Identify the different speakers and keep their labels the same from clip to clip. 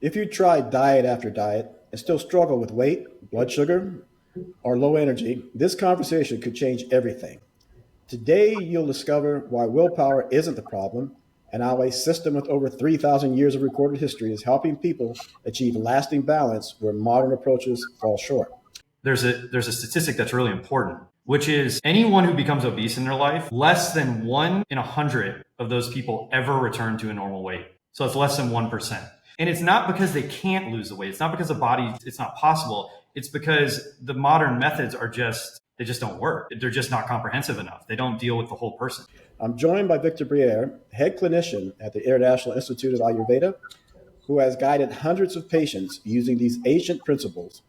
Speaker 1: If you try diet after diet and still struggle with weight, blood sugar, or low energy, this conversation could change everything. Today, you'll discover why willpower isn't the problem and how a system with over 3,000 years of recorded history is helping people achieve lasting balance where modern approaches fall short.
Speaker 2: There's a statistic that's really important, which is anyone who becomes obese in their life, less than 1 in 100 of those people ever return to a normal weight. So it's less than 1%. And it's not because they can't lose the weight. It's not because the body, it's not possible. It's because the modern methods they just don't work. They're just not comprehensive enough. They don't deal with the whole person.
Speaker 1: I'm joined by Victor Briere, head clinician at the International Institute of Ayurveda, who has guided hundreds of patients using these ancient principles.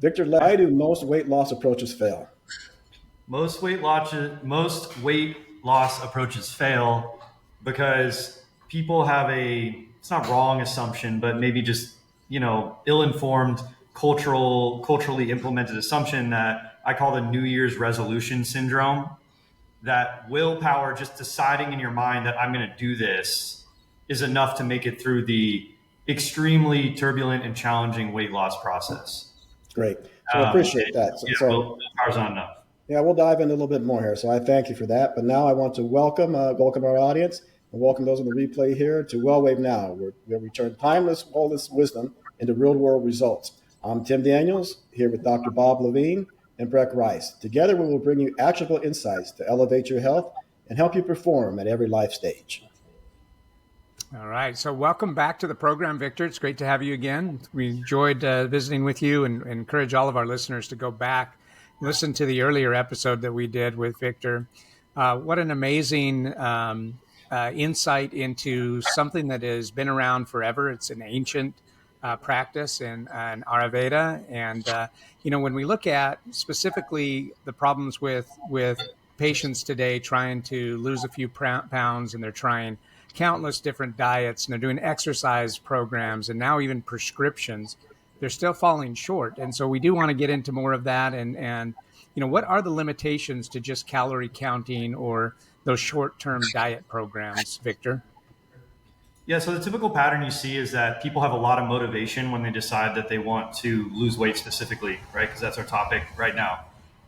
Speaker 1: Victor, why do most weight loss approaches fail?
Speaker 2: Most weight loss approaches fail because people have it's not wrong assumption, but maybe just, ill-informed culturally implemented assumption that I call the New Year's resolution syndrome, that willpower, just deciding in your mind that I'm going to do this, is enough to make it through the extremely turbulent and challenging weight loss process.
Speaker 1: Great. So I appreciate that.
Speaker 2: Willpower's not enough.
Speaker 1: Yeah, we'll dive in a little bit more here. So I thank you for that. But now I want to welcome our audience and welcome those on the replay here to WellWaveNOW, where we turn timeless wellness wisdom into real-world results. I'm Tim Daniels, here with Dr. Bob Levine and Breck Rice. Together, we will bring you actionable insights to elevate your health and help you perform at every life stage.
Speaker 3: All right. So welcome back to the program, Victor. It's great to have you again. We enjoyed visiting with you and encourage all of our listeners to go back, listen to the earlier episode that we did with Victor. What an amazing insight into something that has been around forever. It's an ancient practice in Ayurveda. And, when we look at specifically the problems with patients today trying to lose a few pounds, and they're trying countless different diets, and they're doing exercise programs and now even prescriptions, they're still falling short. And so we do want to get into more of that. And what are the limitations to just calorie counting or those short-term diet programs, Victor?
Speaker 2: Yeah, so the typical pattern you see is that people have a lot of motivation when they decide that they want to lose weight specifically, right? Because that's our topic right now.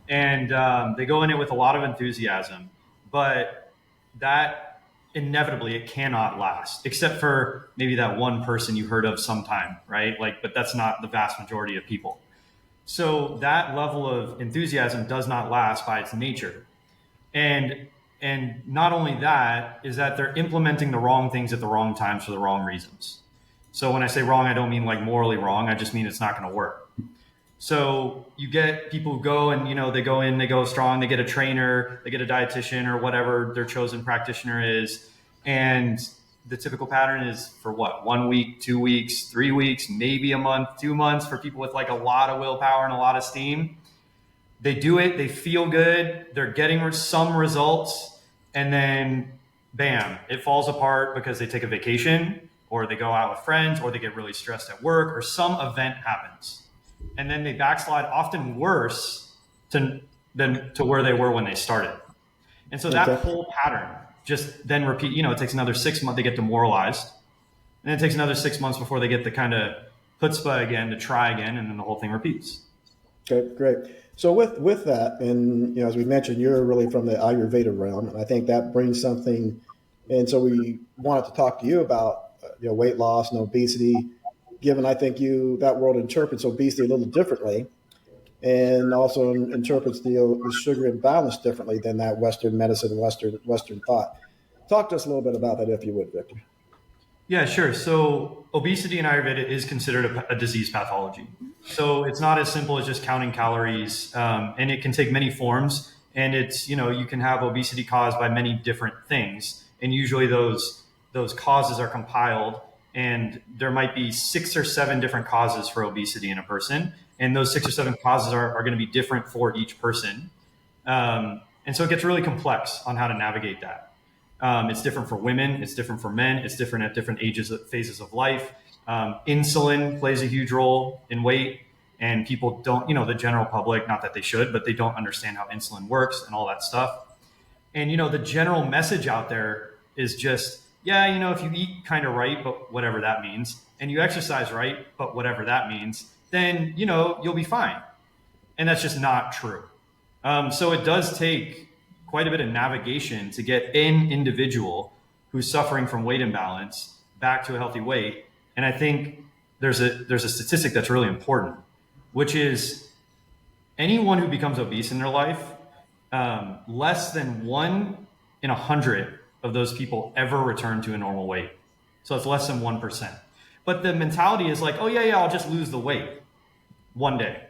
Speaker 2: And they go in it with a lot of enthusiasm, but that inevitably it cannot last, except for maybe that one person you heard of sometime, right? But that's not the vast majority of people. So that level of enthusiasm does not last by its nature. And not only that, is that they're implementing the wrong things at the wrong times for the wrong reasons. So when I say wrong, I don't mean like morally wrong. I just mean it's not going to work. So you get people who go and, they go in, they go strong, they get a trainer, they get a dietitian or whatever their chosen practitioner is. And the typical pattern is for 1 week, 2 weeks, 3 weeks, maybe a month, 2 months for people with like a lot of willpower and a lot of steam. They do it, they feel good, they're getting some results, and then bam, it falls apart because they take a vacation or they go out with friends or they get really stressed at work or some event happens. And then they backslide often worse than to where they were when they started. And so that whole pattern just then repeat, it takes another 6 months, they get demoralized. And then it takes another 6 months before they get the kind of chutzpah again to try again. And then the whole thing repeats.
Speaker 1: Okay, great. So with that, and as we mentioned, you're really from the Ayurveda realm. And I think that brings something. And so we wanted to talk to you about weight loss and obesity, given I think that world interprets obesity a little differently, and also interprets the sugar imbalance differently than that Western medicine, Western thought. Talk to us a little bit about that, if you would, Victor.
Speaker 2: Yeah, sure. So obesity in Ayurveda is considered a disease pathology. So it's not as simple as just counting calories, and it can take many forms. And it's, you can have obesity caused by many different things. And usually those causes are compiled, and there might be 6 or 7 different causes for obesity in a person. And those 6 or 7 causes are going to be different for each person. And so it gets really complex on how to navigate that. It's different for women. It's different for men. It's different at different phases of life. Insulin plays a huge role in weight, and people don't, the general public, not that they should, but they don't understand how insulin works and all that stuff. And, the general message out there is just, if you eat kind of right, but whatever that means, and you exercise right, but whatever that means, then, you'll be fine. And that's just not true. So it does take quite a bit of navigation to get an individual who's suffering from weight imbalance back to a healthy weight. And I think there's a statistic that's really important, which is anyone who becomes obese in their life, less than 1 in 100 of those people ever return to a normal weight. So it's less than 1%. But the mentality is like, oh yeah, I'll just lose the weight one day.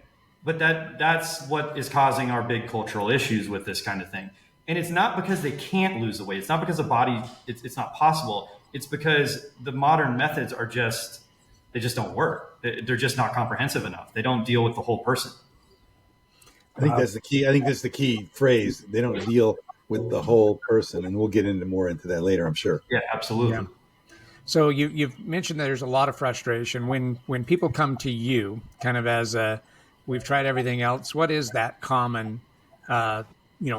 Speaker 2: But that's what is causing our big cultural issues with this kind of thing. And it's not because they can't lose the weight. It's not because the body, it's not possible. It's because the modern methods they just don't work. They're just not comprehensive enough. They don't deal with the whole person.
Speaker 4: I think that's the key. I think that's the key phrase. They don't deal with the whole person, and we'll get more into that later, I'm sure.
Speaker 2: Yeah, absolutely. Yeah.
Speaker 3: So you've mentioned that there's a lot of frustration when people come to you, kind of as we've tried everything else. What is that common,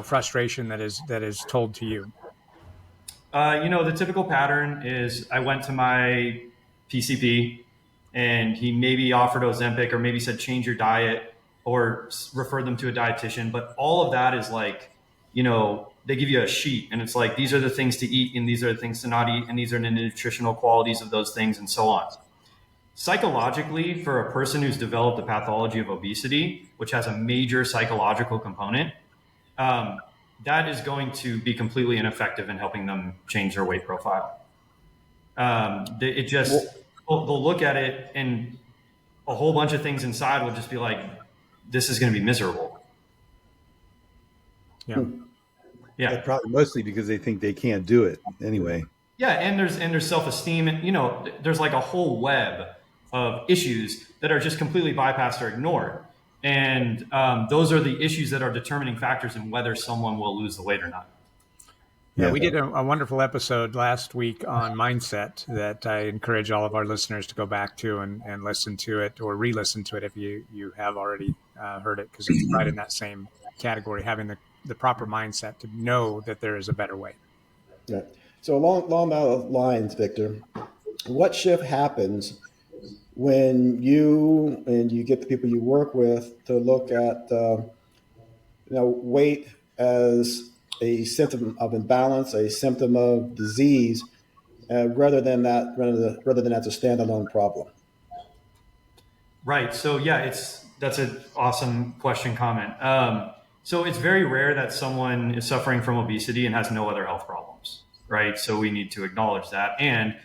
Speaker 3: frustration that is told to you?
Speaker 2: The typical pattern is I went to my PCP, and he maybe offered Ozempic or maybe said change your diet or refer them to a dietitian. But all of that is like, they give you a sheet and it's like, these are the things to eat and these are the things to not eat and these are the nutritional qualities of those things and so on. Psychologically, for a person who's developed the pathology of obesity, which has a major psychological component, that is going to be completely ineffective in helping them change their weight profile. They'll look at it and a whole bunch of things inside will just be like, this is going to be miserable.
Speaker 3: Yeah.
Speaker 4: Yeah. Probably mostly because they think they can't do it anyway.
Speaker 2: Yeah. And there's self-esteem and, there's like a whole web of issues that are just completely bypassed or ignored. And those are the issues that are determining factors in whether someone will lose the weight or not.
Speaker 3: Yeah, we did a wonderful episode last week on mindset that I encourage all of our listeners to go back to and listen to it or re-listen to it if you have already heard it, because it's right in that same category, having the proper mindset to know that there is a better way.
Speaker 1: Yeah. So along those lines, Victor, what shift happens when you get the people you work with to look at weight as a symptom of imbalance, a symptom of disease, rather than as a standalone problem?
Speaker 2: Right. So yeah, that's an awesome question, comment. So it's very rare that someone is suffering from obesity and has no other health problems, right? So we need to acknowledge that. And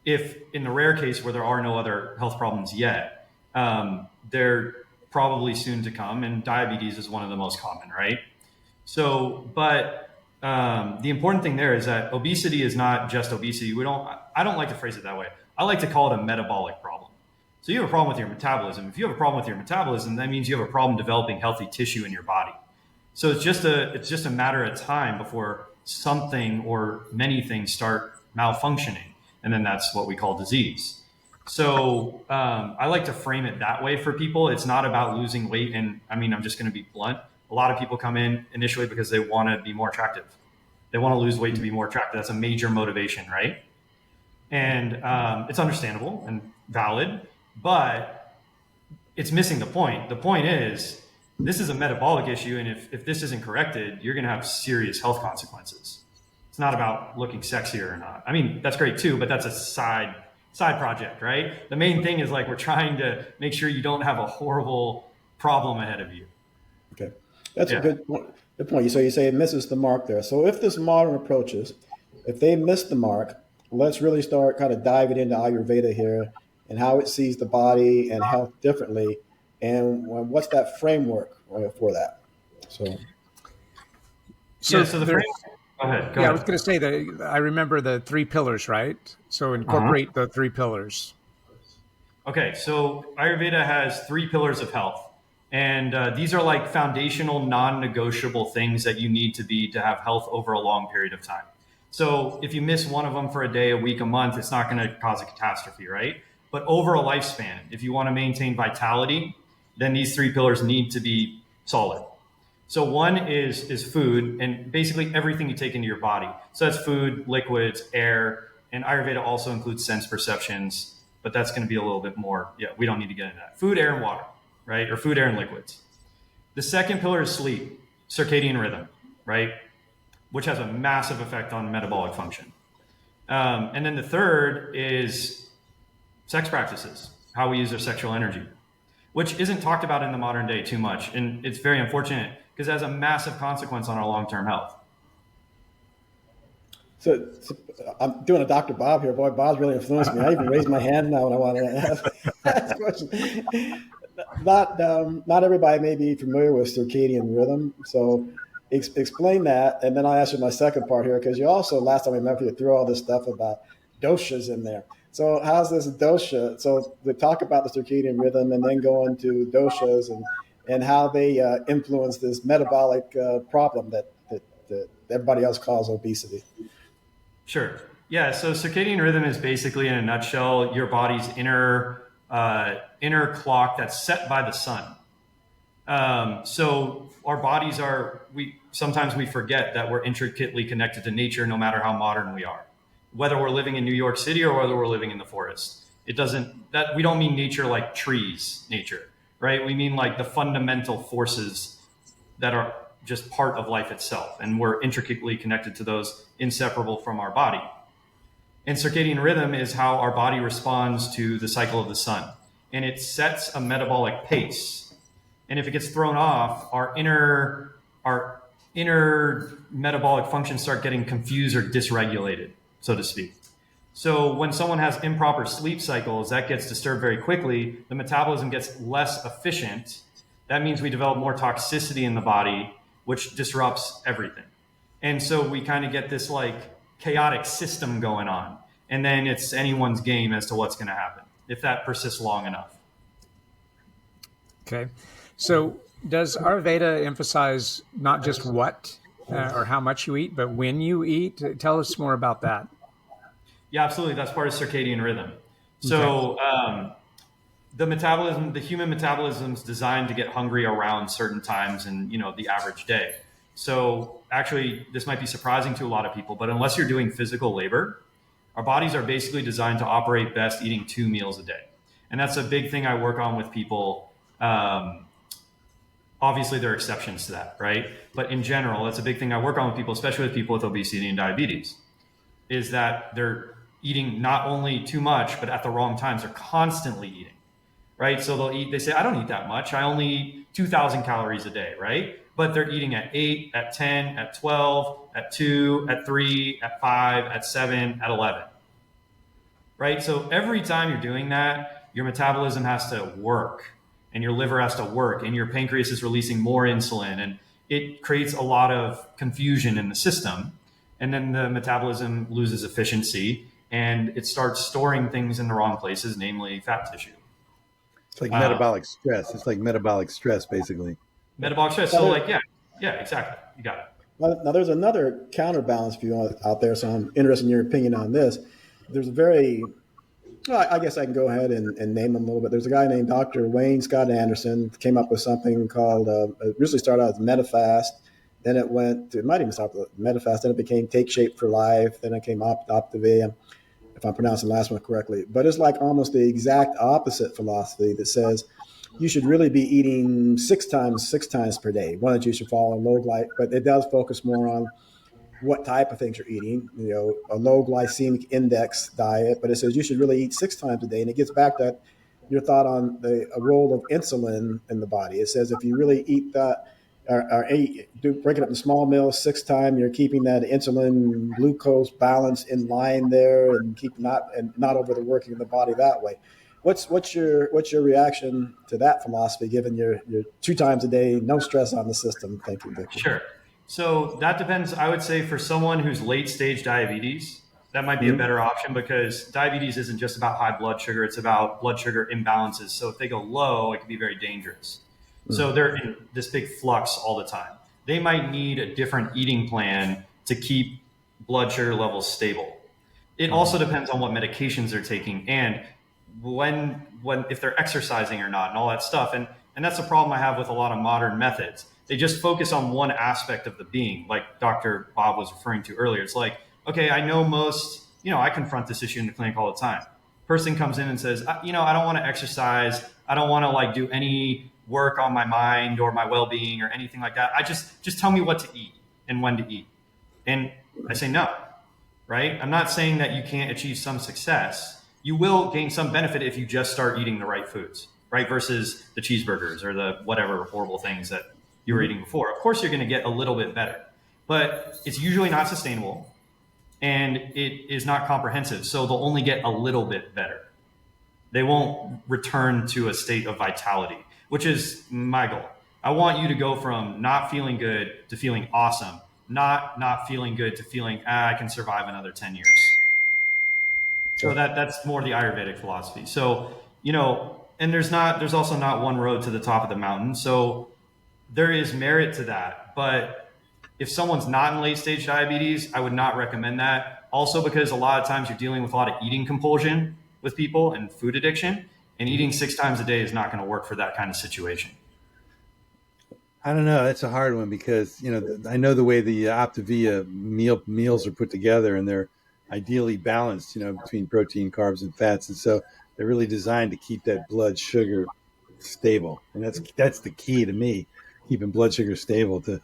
Speaker 2: if in the rare case where there are no other health problems yet, they're probably soon to come, and diabetes is one of the most common, right? So, but the important thing there is that obesity is not just obesity. I don't like to phrase it that way. I like to call it a metabolic problem. So you have a problem with your metabolism. If you have a problem with your metabolism, that means you have a problem developing healthy tissue in your body. So it's just a matter of time before something or many things start malfunctioning. And then that's what we call disease. So I like to frame it that way for people. It's not about losing weight. And I mean, I'm just going to be blunt. A lot of people come in initially because they want to be more attractive. They want to lose weight to be more attractive. That's a major motivation, right? And it's understandable and valid, but it's missing the point. The point is, this is a metabolic issue. And if this isn't corrected, you're going to have serious health consequences. It's not about looking sexier or not. I mean, that's great too, but that's a side project, right? The main thing is like, we're trying to make sure you don't have a horrible problem ahead of you.
Speaker 1: Okay. That's a good point. So you say it misses the mark there. So if this modern approaches, if they miss the mark, let's really start kind of diving into Ayurveda here and how it sees the body and health differently. And what's that framework for that? So
Speaker 2: the framework. Go ahead.
Speaker 3: I was going to say that I remember the 3 pillars, right? So incorporate the 3 pillars.
Speaker 2: Okay. So Ayurveda has 3 pillars of health. And these are like foundational, non-negotiable things that you need to have health over a long period of time. So if you miss one of them for a day, a week, a month, it's not going to cause a catastrophe, right? But over a lifespan, if you want to maintain vitality, then these 3 pillars need to be solid. So one is food, and basically everything you take into your body. So that's food, liquids, air, and Ayurveda also includes sense perceptions, but that's going to be a little bit more. Yeah, we don't need to get into that. Food, air, and water, right? Or food, air, and liquids. The second pillar is sleep, circadian rhythm, right? Which has a massive effect on metabolic function. And then the third is sex practices, how we use our sexual energy, which isn't talked about in the modern day too much. And it's very unfortunate because it has a massive consequence on our long-term health.
Speaker 1: So I'm doing a Dr. Bob here. Boy, Bob's really influenced me. I even raised my hand now when I want to ask a question. Not everybody may be familiar with circadian rhythm. So explain that. And then I'll ask you my second part here, because you also, last time we met, you threw all this stuff about doshas in there. So how's this dosha? So we talk about the circadian rhythm and then go into doshas and how they influence this metabolic problem that everybody else calls obesity.
Speaker 2: Sure. Yeah. So circadian rhythm is basically, in a nutshell, your body's inner clock that's set by the sun. So our bodies sometimes we forget that we're intricately connected to nature, no matter how modern we are, whether we're living in New York City or whether we're living in the forest. We don't mean nature like trees, nature, right? We mean like the fundamental forces that are just part of life itself. And we're intricately connected to those, inseparable from our body. And circadian rhythm is how our body responds to the cycle of the sun. And it sets a metabolic pace. And if it gets thrown off, our inner metabolic functions start getting confused or dysregulated, so to speak. So when someone has improper sleep cycles, that gets disturbed very quickly. The metabolism gets less efficient. That means we develop more toxicity in the body, which disrupts everything. And so we kind of get this like chaotic system going on. And then it's anyone's game as to what's going to happen if that persists long enough.
Speaker 3: Okay. So does Ayurveda emphasize not just what or how much you eat, but when you eat? Tell us more about that.
Speaker 2: Yeah, absolutely. That's part of circadian rhythm. So the human metabolism is designed to get hungry around certain times in, the average day. So actually, this might be surprising to a lot of people, but unless you're doing physical labor, our bodies are basically designed to operate best eating 2 meals a day. And that's a big thing I work on with people. Obviously, there are exceptions to that, right? But in general, that's a big thing I work on with people, especially with people with obesity and diabetes, is that they're eating not only too much, but at the wrong times. They're constantly eating, right? So they say, I don't eat that much. I only eat 2,000 calories a day, right? But they're eating at 8, at 10, at 12, at 2, at 3, at 5, at 7, at 11, right? So every time you're doing that, your metabolism has to work and your liver has to work and your pancreas is releasing more insulin, and it creates a lot of confusion in the system. And then the metabolism loses efficiency and it starts storing things in the wrong places, namely fat tissue.
Speaker 4: It's like metabolic stress. It's like metabolic stress, basically.
Speaker 2: Metabolic stress. So yeah, exactly. You got it.
Speaker 1: Now, there's another counterbalance view out there, so I'm interested in your opinion on this. There's I guess I can go ahead and name them a little bit. There's a guy named Dr. Wayne Scott Anderson, came up with something called, it originally started out as MetaFast, then it might even start with MetaFast, then it became Take Shape for Life, then it came Optivia, if I'm pronouncing the last one correctly. But it's like almost the exact opposite philosophy that says you should really be eating six times per day. One that you should follow a low glycemic, but it does focus more on what type of things you're eating, a low glycemic index diet, but it says you should really eat 6 times a day. And it gets back to your thought on the role of insulin in the body. It says if you really eat that, break it up in small meals 6 times, you're keeping that insulin glucose balance in line there and not overworking the body that way. What's your reaction to that philosophy, given your 2 times a day, no stress on the system thinking, Victor?
Speaker 2: Sure. So that depends. I would say for someone who's late stage diabetes, that might be a better option, because diabetes isn't just about high blood sugar. It's about blood sugar imbalances. So if they go low, it can be very dangerous. So they're in this big flux all the time. They might need a different eating plan to keep blood sugar levels stable. It also depends on what medications they're taking and if they're exercising or not and all that stuff. And that's a problem I have with a lot of modern methods. They just focus on one aspect of the being, like Dr. Bob was referring to earlier. It's like, okay, I know I confront this issue in the clinic all the time. person comes in and says, I don't want to exercise. I don't want to like do any work on my mind or my well-being or anything like that. I just tell me what to eat and when to eat. And I say no, right? I'm not saying that you can't achieve some success. You will gain some benefit if you just start eating the right foods, right? Versus the cheeseburgers or the whatever horrible things that you were eating before. Of course, you're going to get a little bit better, but it's usually not sustainable and it is not comprehensive. So they'll only get a little bit better. They won't return to a state of vitality, which is my goal. I want you to go from not feeling good to feeling awesome, not feeling good to feeling, I can survive another 10 years. So that's more the Ayurvedic philosophy. So, and there's also not one road to the top of the mountain. So there is merit to that. But if someone's not in late stage diabetes, I would not recommend that. Also, because a lot of times you're dealing with a lot of eating compulsion with people and food addiction, and eating 6 times a day is not going to work for that kind of situation.
Speaker 4: I don't know. It's a hard one because, I know the way the Optavia meals are put together, and they're ideally balanced, between protein, carbs, and fats. And so they're really designed to keep that blood sugar stable. And that's the key to me, keeping blood sugar stable to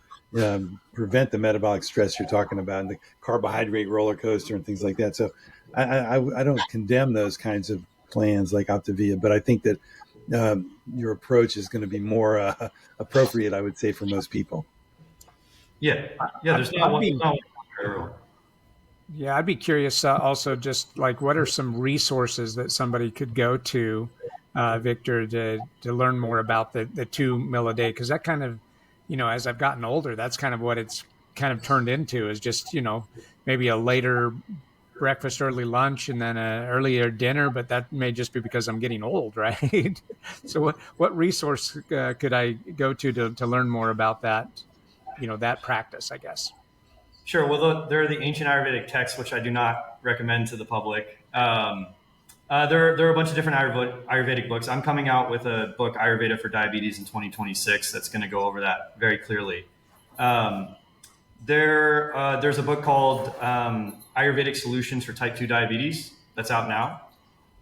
Speaker 4: prevent the metabolic stress you're talking about and the carbohydrate roller coaster and things like that. So I don't condemn those kinds of plans like Optavia, but I think that your approach is going to be more appropriate, I would say, for most people.
Speaker 2: Yeah. There's not one for everyone.
Speaker 3: Yeah, I'd be curious also just like what are some resources that somebody could go to, Victor, to learn more about the 2 meal a day? Because that kind of, as I've gotten older, that's kind of what it's kind of turned into is just, maybe a later breakfast, early lunch, and then an earlier dinner. But that may just be because I'm getting old, right? So what resource could I go to learn more about that, that practice, I guess?
Speaker 2: Sure. Well, there are the ancient Ayurvedic texts, which I do not recommend to the public. There are a bunch of different Ayurvedic books. I'm coming out with a book, Ayurveda for Diabetes, in 2026. That's going to go over that very clearly. There's a book called Ayurvedic Solutions for Type 2 Diabetes that's out now.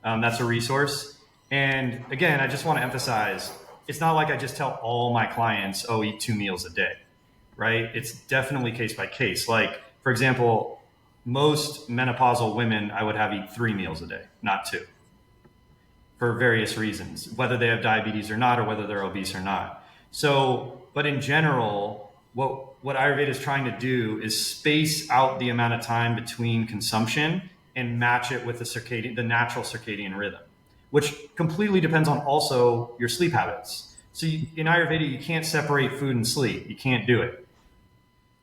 Speaker 2: That's a resource. And again, I just want to emphasize, it's not like I just tell all my clients, eat 2 meals a day. Right? It's definitely case by case. Like, for example, most menopausal women, I would have eat 3 meals a day, not 2, for various reasons, whether they have diabetes or not, or whether they're obese or not. So, but in general, what Ayurveda is trying to do is space out the amount of time between consumption and match it with the natural circadian rhythm, which completely depends on also your sleep habits. So in Ayurveda, you can't separate food and sleep. You can't do it.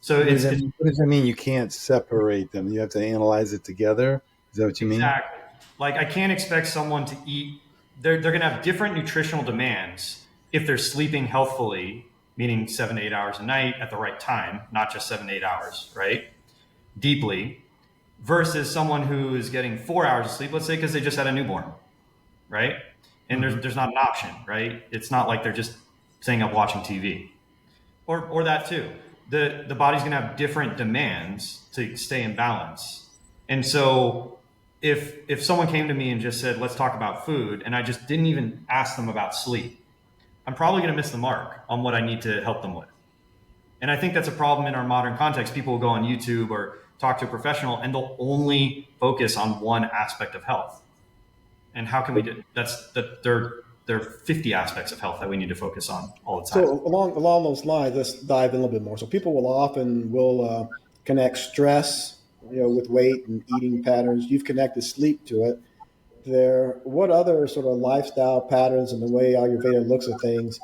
Speaker 2: So
Speaker 4: what does that mean? You can't separate them. You have to analyze it together. Is that what you mean?
Speaker 2: Exactly. Like I can't expect someone to eat. They're going to have different nutritional demands if they're sleeping healthfully, meaning 7 to 8 hours a night at the right time, not just 7 to 8 hours, right? Deeply, versus someone who is getting 4 hours of sleep, let's say, because they just had a newborn, right? And there's not an option, right? It's not like they're just staying up watching TV, or that too. The body's going to have different demands to stay in balance. And so if someone came to me and just said, let's talk about food, and I just didn't even ask them about sleep, I'm probably going to miss the mark on what I need to help them with. And I think that's a problem in our modern context. People will go on YouTube or talk to a professional and they'll only focus on one aspect of health. And how can we do there are 50 aspects of health that we need to focus on all the time.
Speaker 1: So along those lines, let's dive in a little bit more. So people will connect stress, with weight and eating patterns. You've connected sleep to it. What other sort of lifestyle patterns and the way Ayurveda looks at things,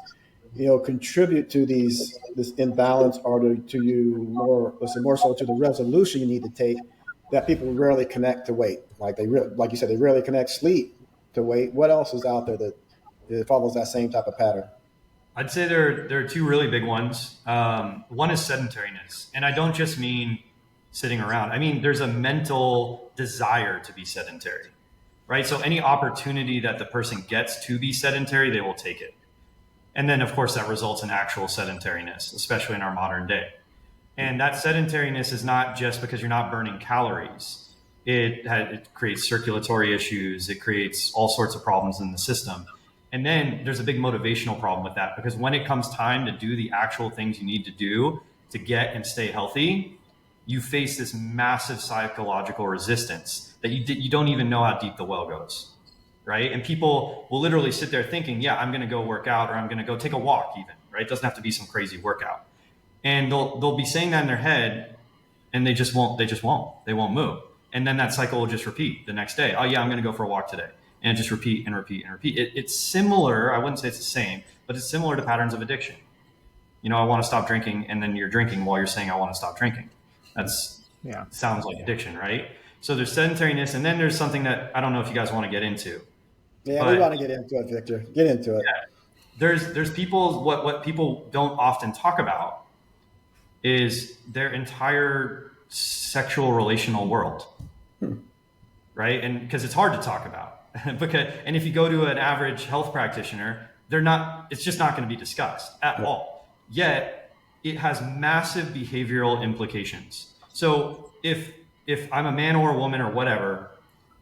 Speaker 1: contribute to this imbalance, or to you more so to the resolution you need to take that people rarely connect to weight? Like like you said, they rarely connect sleep to weight. What else is out there that it follows that same type of pattern?
Speaker 2: I'd say there are 2 really big ones. One is sedentariness. And I don't just mean sitting around. I mean, there's a mental desire to be sedentary, right? So any opportunity that the person gets to be sedentary, they will take it. And then, of course, that results in actual sedentariness, especially in our modern day. And that sedentariness is not just because you're not burning calories. It creates circulatory issues. It creates all sorts of problems in the system. And then there's a big motivational problem with that, because when it comes time to do the actual things you need to do to get and stay healthy, you face this massive psychological resistance that you don't even know how deep the well goes, right? And people will literally sit there thinking, yeah, I'm going to go work out, or I'm going to go take a walk even, right? It doesn't have to be some crazy workout. And they'll be saying that in their head, and they won't move. And then that cycle will just repeat the next day. Oh yeah, I'm going to go for a walk today. And just repeat and repeat and repeat. It's similar. I wouldn't say it's the same, but it's similar to patterns of addiction. You know, I want to stop drinking, and then you're drinking while you're saying I want to stop drinking. Sounds like addiction, right? So there's sedentariness, and then there's something that I don't know if you guys want to get into.
Speaker 1: Yeah, we want to get into it, Victor. Get into it.
Speaker 2: Yeah. There's people, what people don't often talk about is their entire sexual relational world, right? And because it's hard to talk about. And if you go to an average health practitioner, it's just not going to be discussed at all. Yet it has massive behavioral implications. So if I'm a man or a woman or whatever,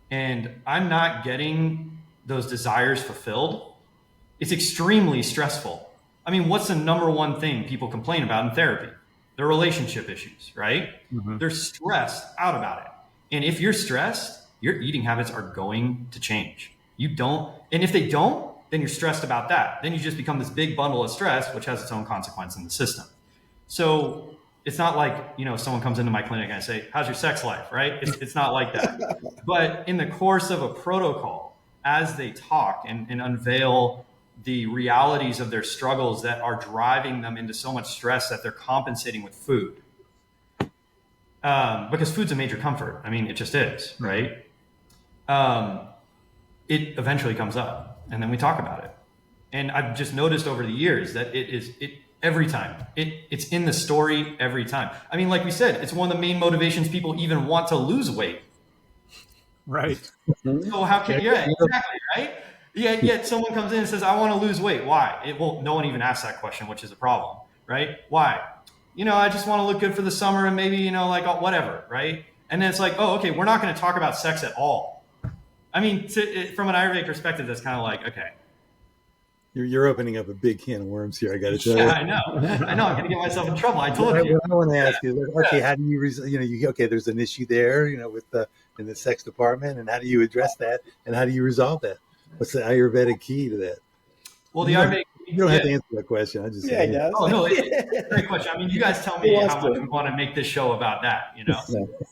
Speaker 2: and I'm not getting those desires fulfilled, it's extremely stressful. I mean, what's the number one thing people complain about in therapy? Their relationship issues, right? Mm-hmm. They're stressed out about it. And if you're stressed, your eating habits are going to change. And if they don't, then you're stressed about that. Then you just become this big bundle of stress, which has its own consequence in the system. So it's not like, someone comes into my clinic and I say, how's your sex life, right? It's not like that. But in the course of a protocol, as they talk and unveil the realities of their struggles that are driving them into so much stress that they're compensating with food. Because food's a major comfort. I mean, it just is, right? It eventually comes up, and then we talk about it. And I've just noticed over the years that every time it's in the story every time. I mean, like we said, it's one of the main motivations people even want to lose weight.
Speaker 3: Right.
Speaker 2: So how can, exactly, right? Yet someone comes in and says, I want to lose weight. Why? No one even asks that question, which is a problem, right? Why? I just want to look good for the summer and maybe, whatever, right? And then it's like, oh, okay, we're not going to talk about sex at all. I mean, from an Ayurvedic perspective, that's kind of like, okay.
Speaker 4: You're opening up a big can of worms here. I got to tell you.
Speaker 2: Yeah, I know. I'm going to get myself in trouble. I told you.
Speaker 4: What I want to ask you, okay, how do you, there's an issue there, with in the sex department, and how do you address that, and how do you resolve that? What's the Ayurvedic key to that?
Speaker 2: Well, the Ayurvedic.
Speaker 4: You don't have to answer that question. I just
Speaker 1: he does.
Speaker 2: Oh no, it's a great question. I mean, you guys tell me how much we want to make this show about that.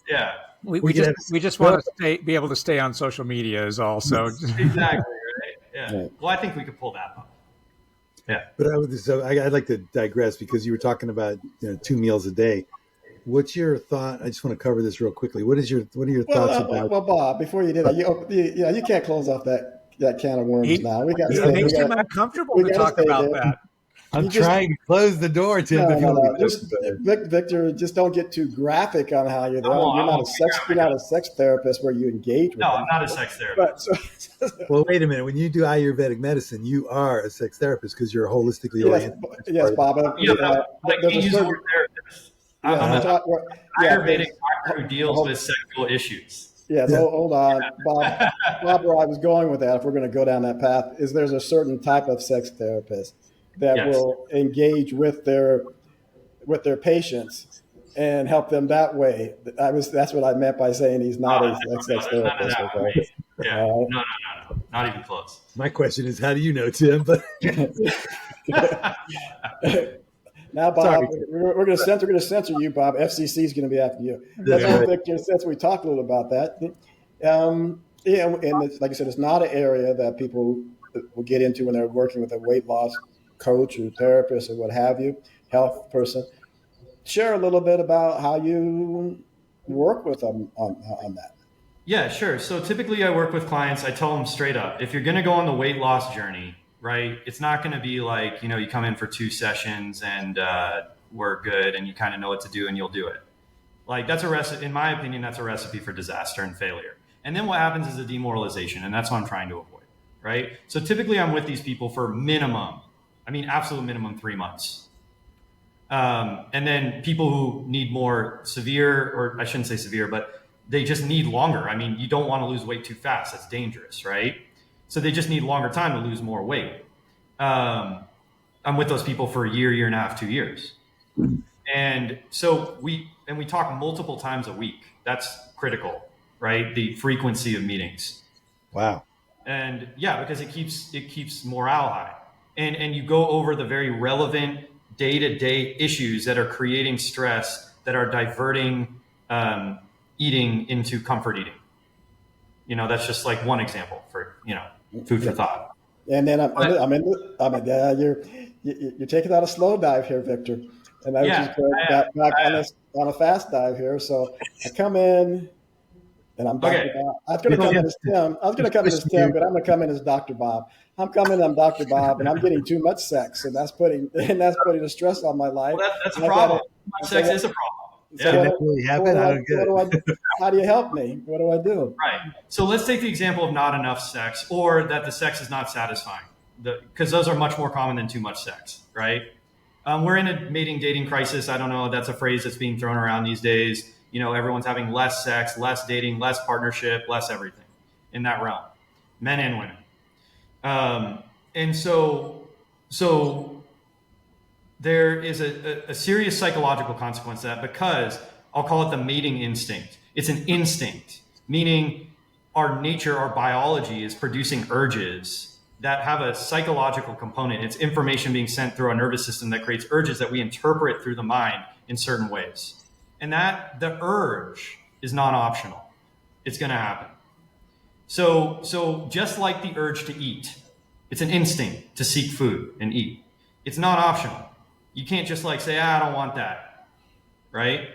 Speaker 2: Yeah.
Speaker 3: We just want to be able to stay on social media is all. So
Speaker 2: exactly right. Yeah. Well, I think we could pull that off. Yeah.
Speaker 4: But I'd like to digress because you were talking about 2 meals a day. What's your thought? I just want to cover this real quickly. What are your thoughts about?
Speaker 1: Well, Bob, before you do that, you can't close off that can of worms now. We got.
Speaker 3: It makes him uncomfortable to talk about that.
Speaker 4: I'm trying to close the door, Tim.
Speaker 1: No. Victor, just don't get too graphic on how you're doing. You're not a sex therapist where you engage with them.
Speaker 2: I'm not a sex therapist.
Speaker 4: Well, wait a minute. When you do Ayurvedic medicine, you are a sex therapist because you're holistically oriented.
Speaker 1: Yes, Bob.
Speaker 2: There's a certain therapist. I'm a Ayurvedic doctor who deals with sexual issues.
Speaker 1: Yeah, so hold on, Bob, where I was going with that, if we're going to go down that path, is there's a certain type of sex therapist that will engage with their patients and help them that way. That's what I meant by saying he's not a sex therapist.
Speaker 2: No, not even close.
Speaker 4: My question is, how do you know, Tim? But
Speaker 1: now, Bob, we're going to censor you, Bob. FCC is going to be after you. That's Victor, since we talked a little about that. And like I said, it's not an area that people will get into when they're working with a weight loss coach or therapist or what have you, health person. Share a little bit about how you work with them on that.
Speaker 2: Yeah, sure. So typically I work with clients. I tell them straight up, if you're going to go on the weight loss journey, right, it's not going to be like, you come in for 2 sessions and we're good and you kind of know what to do and you'll do it. Like that's a recipe, in my opinion, that's a recipe for disaster and failure. And then what happens is a demoralization, and that's what I'm trying to avoid, right? So typically I'm with these people for absolute minimum 3 months. And then people who need more severe, or I shouldn't say severe, but they just need longer. I mean, you don't want to lose weight too fast. That's dangerous, right? So they just need longer time to lose more weight. I'm with those people for a year, year and a half, 2 years. And so we talk multiple times a week. That's critical, right? The frequency of meetings.
Speaker 4: Wow.
Speaker 2: And yeah, because it keeps morale high. And you go over the very relevant day-to-day issues that are creating stress, that are diverting eating into comfort eating. That's just like one example for, food for thought.
Speaker 1: And then you're taking out a slow dive here, Victor. And I was just going back on a fast dive here. So I come in and I'm Dr. Bob. I was going to come in as Tim. I was going to come in as Tim, but I'm going to come in as Dr. Bob. I'm Dr. Bob, and I'm getting too much sex, and that's putting a stress on my life.
Speaker 2: Well, that's a problem. Sex is a problem.
Speaker 1: So
Speaker 2: yeah.
Speaker 1: How do you help me? What do I do?
Speaker 2: Right. So let's take the example of not enough sex, or that the sex is not satisfying, because those are much more common than too much sex, right? We're in a dating crisis. I don't know. That's a phrase that's being thrown around these days. Everyone's having less sex, less dating, less partnership, less everything in that realm, men and women. And so there is a serious psychological consequence to that, because I'll call it the mating instinct. It's an instinct, meaning our nature, our biology is producing urges that have a psychological component. It's information being sent through our nervous system that creates urges that we interpret through the mind in certain ways. And that the urge is non-optional. It's going to happen. So just like the urge to eat, it's an instinct to seek food and eat. It's not optional. You can't just say, I don't want that, right?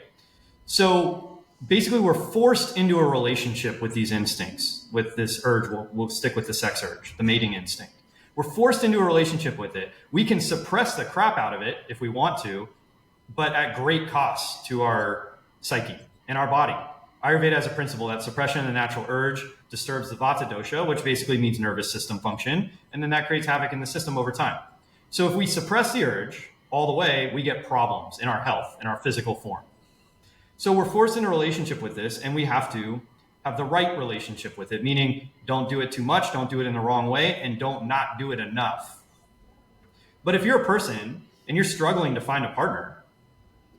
Speaker 2: So basically we're forced into a relationship with these instincts, with this urge. We'll stick with the sex urge, the mating instinct. We're forced into a relationship with it. We can suppress the crap out of it if we want to, but at great cost to our psyche and our body. Ayurveda has a principle that suppression of the natural urge disturbs the vata dosha, which basically means nervous system function, and then that creates havoc in the system over time. So if we suppress the urge all the way, we get problems in our health, in our physical form. So we're forced into a relationship with this, and we have to have the right relationship with it, meaning don't do it too much, don't do it in the wrong way, and don't not do it enough. But if you're a person and you're struggling to find a partner,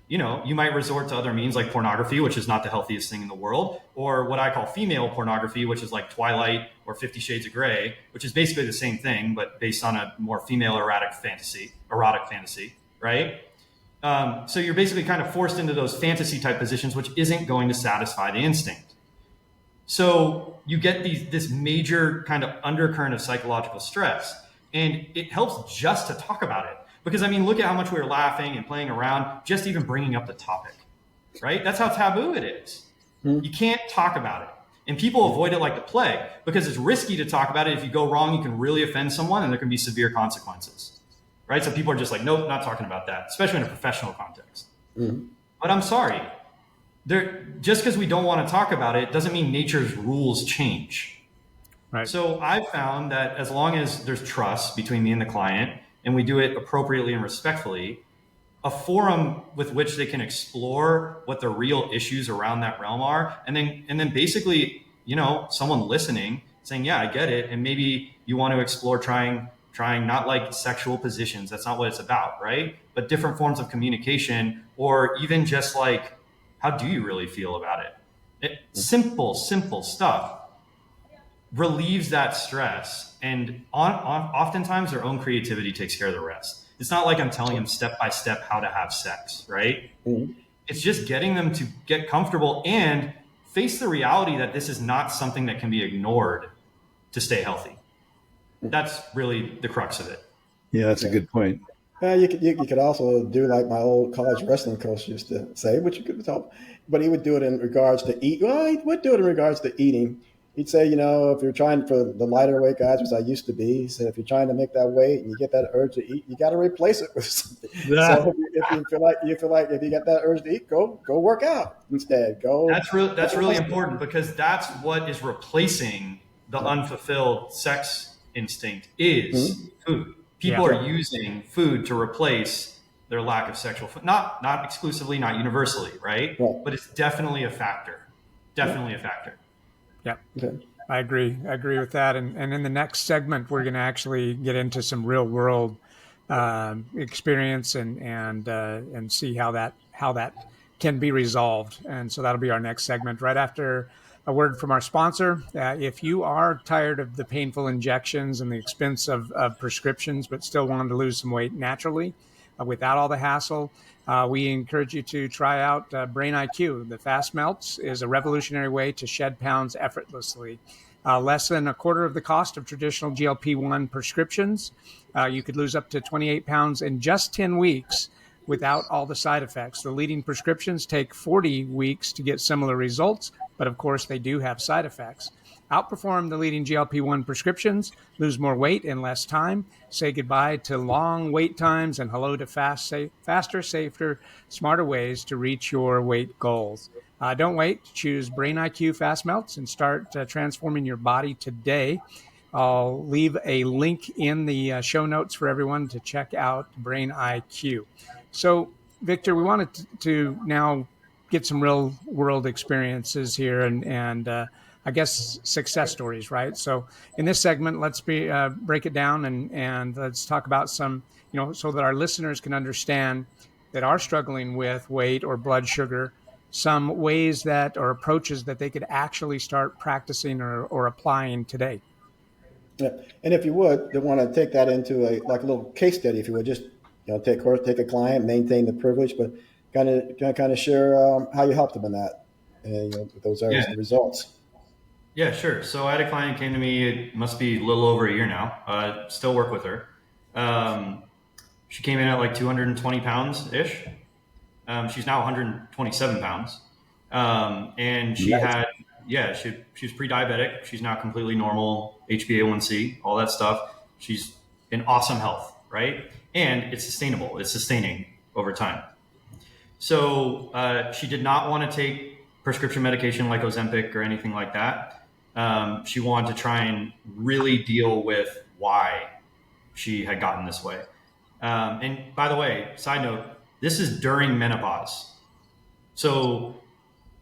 Speaker 2: you might resort to other means like pornography, which is not the healthiest thing in the world, or what I call female pornography, which is like Twilight or 50 Shades of Grey, which is basically the same thing, but based on a more female erotic fantasy, right? So you're basically kind of forced into those fantasy type positions, which isn't going to satisfy the instinct. So you get this major kind of undercurrent of psychological stress, and it helps just to talk about it. Because look at how much we were laughing and playing around, just even bringing up the topic, right? That's how taboo it is. Mm-hmm. You can't talk about it. And people avoid it like the plague, because it's risky to talk about it. If you go wrong, you can really offend someone, and there can be severe consequences, right? So people are just like, nope, not talking about that, especially in a professional context. Mm-hmm. But I'm sorry, just because we don't want to talk about it doesn't mean nature's rules change.
Speaker 3: Right.
Speaker 2: So I've found that as long as there's trust between me and the client, and we do it appropriately and respectfully, a forum with which they can explore what the real issues around that realm are. And then basically, someone listening saying, yeah, I get it. And maybe you want to explore trying not like sexual positions. That's not what it's about, right? But different forms of communication, or even just like, how do you really feel about it? Simple stuff relieves that stress, and oftentimes their own creativity takes care of the rest. It's not like I'm telling them step by step how to have sex, right? Mm-hmm. It's just getting them to get comfortable and face the reality that this is not something that can be ignored to stay healthy. That's really the crux of it.
Speaker 4: Yeah, that's a good point.
Speaker 1: You could also do like my old college wrestling coach used to say, which you could tell, but he would do it in regards to eat. Well, he would do it in regards to eating. He'd say, if you're trying for the lighter weight guys, which I used to be, he said, if you're trying to make that weight and you get that urge to eat, you got to replace it with something. Yeah. So if you feel like if you get that urge to eat, go work out instead.
Speaker 2: That's really important, because that's what is replacing the unfulfilled sex instinct is food. People are using food to replace their lack of sexual, not exclusively, not universally, right? But it's definitely a factor. definitely a factor.
Speaker 3: Yeah.
Speaker 1: Okay.
Speaker 3: I agree. I agree with that. And in the next segment, we're going to actually get into some real world experience and see how that can be resolved. And so that'll be our next segment right after a word from our sponsor. If you are tired of the painful injections and the expense of prescriptions, but still wanting to lose some weight naturally without all the hassle, we encourage you to try out Brain IQ. The Fast Melts is a revolutionary way to shed pounds effortlessly. Less than a quarter of the cost of traditional GLP-1 prescriptions. You could lose up to 28 pounds in just 10 weeks without all the side effects. The leading prescriptions take 40 weeks to get similar results, but of course they do have side effects. Outperform the leading GLP-1 prescriptions, lose more weight in less time, say goodbye to long wait times, and hello to faster, safer, smarter ways to reach your weight goals. Don't wait. Choose Brain IQ Fast Melts and start transforming your body today. I'll leave a link in the show notes for everyone to check out Brain IQ. So, Victor, we wanted to now get some real world experiences here and I guess success stories, right? So in this segment, let's break it down and let's talk about some, so that our listeners can understand that are struggling with weight or blood sugar, some ways that or approaches that they could actually start practicing or applying today.
Speaker 1: Yeah. And if you would, they want to take that into a little case study, if you would, just take a client, maintain the privilege, but kind of share how you helped them in that, and with those areas and the results.
Speaker 2: Yeah, sure. So I had a client who came to me, it must be a little over a year now, still work with her. She came in at like 220 pounds ish. She's now 127 pounds. And she had, she was pre-diabetic. She's now completely normal, HbA1c, all that stuff. She's in awesome health, right? And it's sustainable. It's sustaining over time. So she did not want to take prescription medication like Ozempic or anything like that. She wanted to try and really deal with why she had gotten this way. And by the way, side note, this is during menopause. So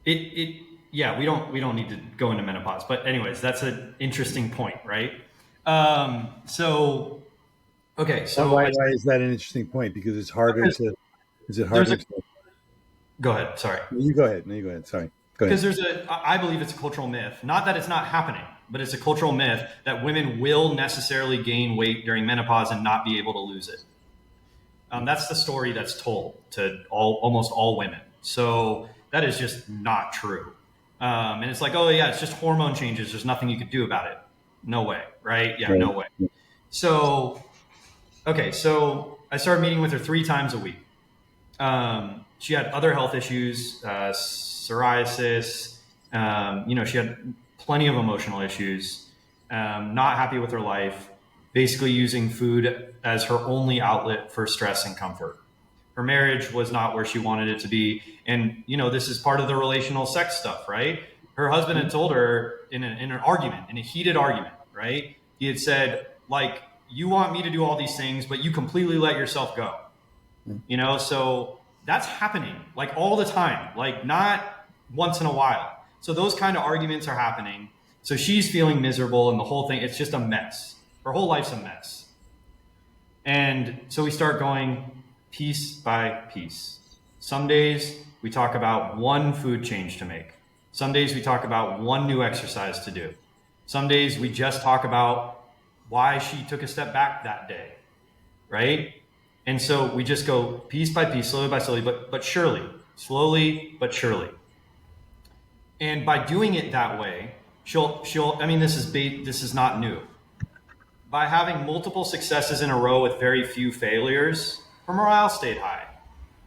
Speaker 2: we don't need to go into menopause, but anyways, that's an interesting point, right?
Speaker 4: Why is that an interesting point? Because it's harder to, is it harder to?
Speaker 2: Go ahead. Sorry.
Speaker 4: You go ahead. No, you go ahead. Sorry.
Speaker 2: Because I believe it's a cultural myth, not that it's not happening, but it's a cultural myth that women will necessarily gain weight during menopause and not be able to lose it. That's the story that's told to almost all women. So that is just not true. And it's like, oh yeah, it's just hormone changes. There's nothing you could do about it. No way, right? Yeah, no way. So I started meeting with her 3 times a week. She had other health issues, psoriasis. She had plenty of emotional issues, not happy with her life, basically using food as her only outlet for stress and comfort. Her marriage was not where she wanted it to be. And, this is part of the relational sex stuff, right? Her husband had told her in an argument, in a heated argument, right? He had said, like, you want me to do all these things, but you completely let yourself go. So that's happening like all the time, like not once in a while. So those kind of arguments are happening. So she's feeling miserable and the whole thing, it's just a mess. Her whole life's a mess. And so we start going piece by piece. Some days we talk about one food change to make. Some days we talk about one new exercise to do. Some days we just talk about why she took a step back that day, right? And so we just go piece by piece, slowly by slowly, but surely, slowly but surely. And by doing it that way, this is not new. By having multiple successes in a row with very few failures, her morale stayed high.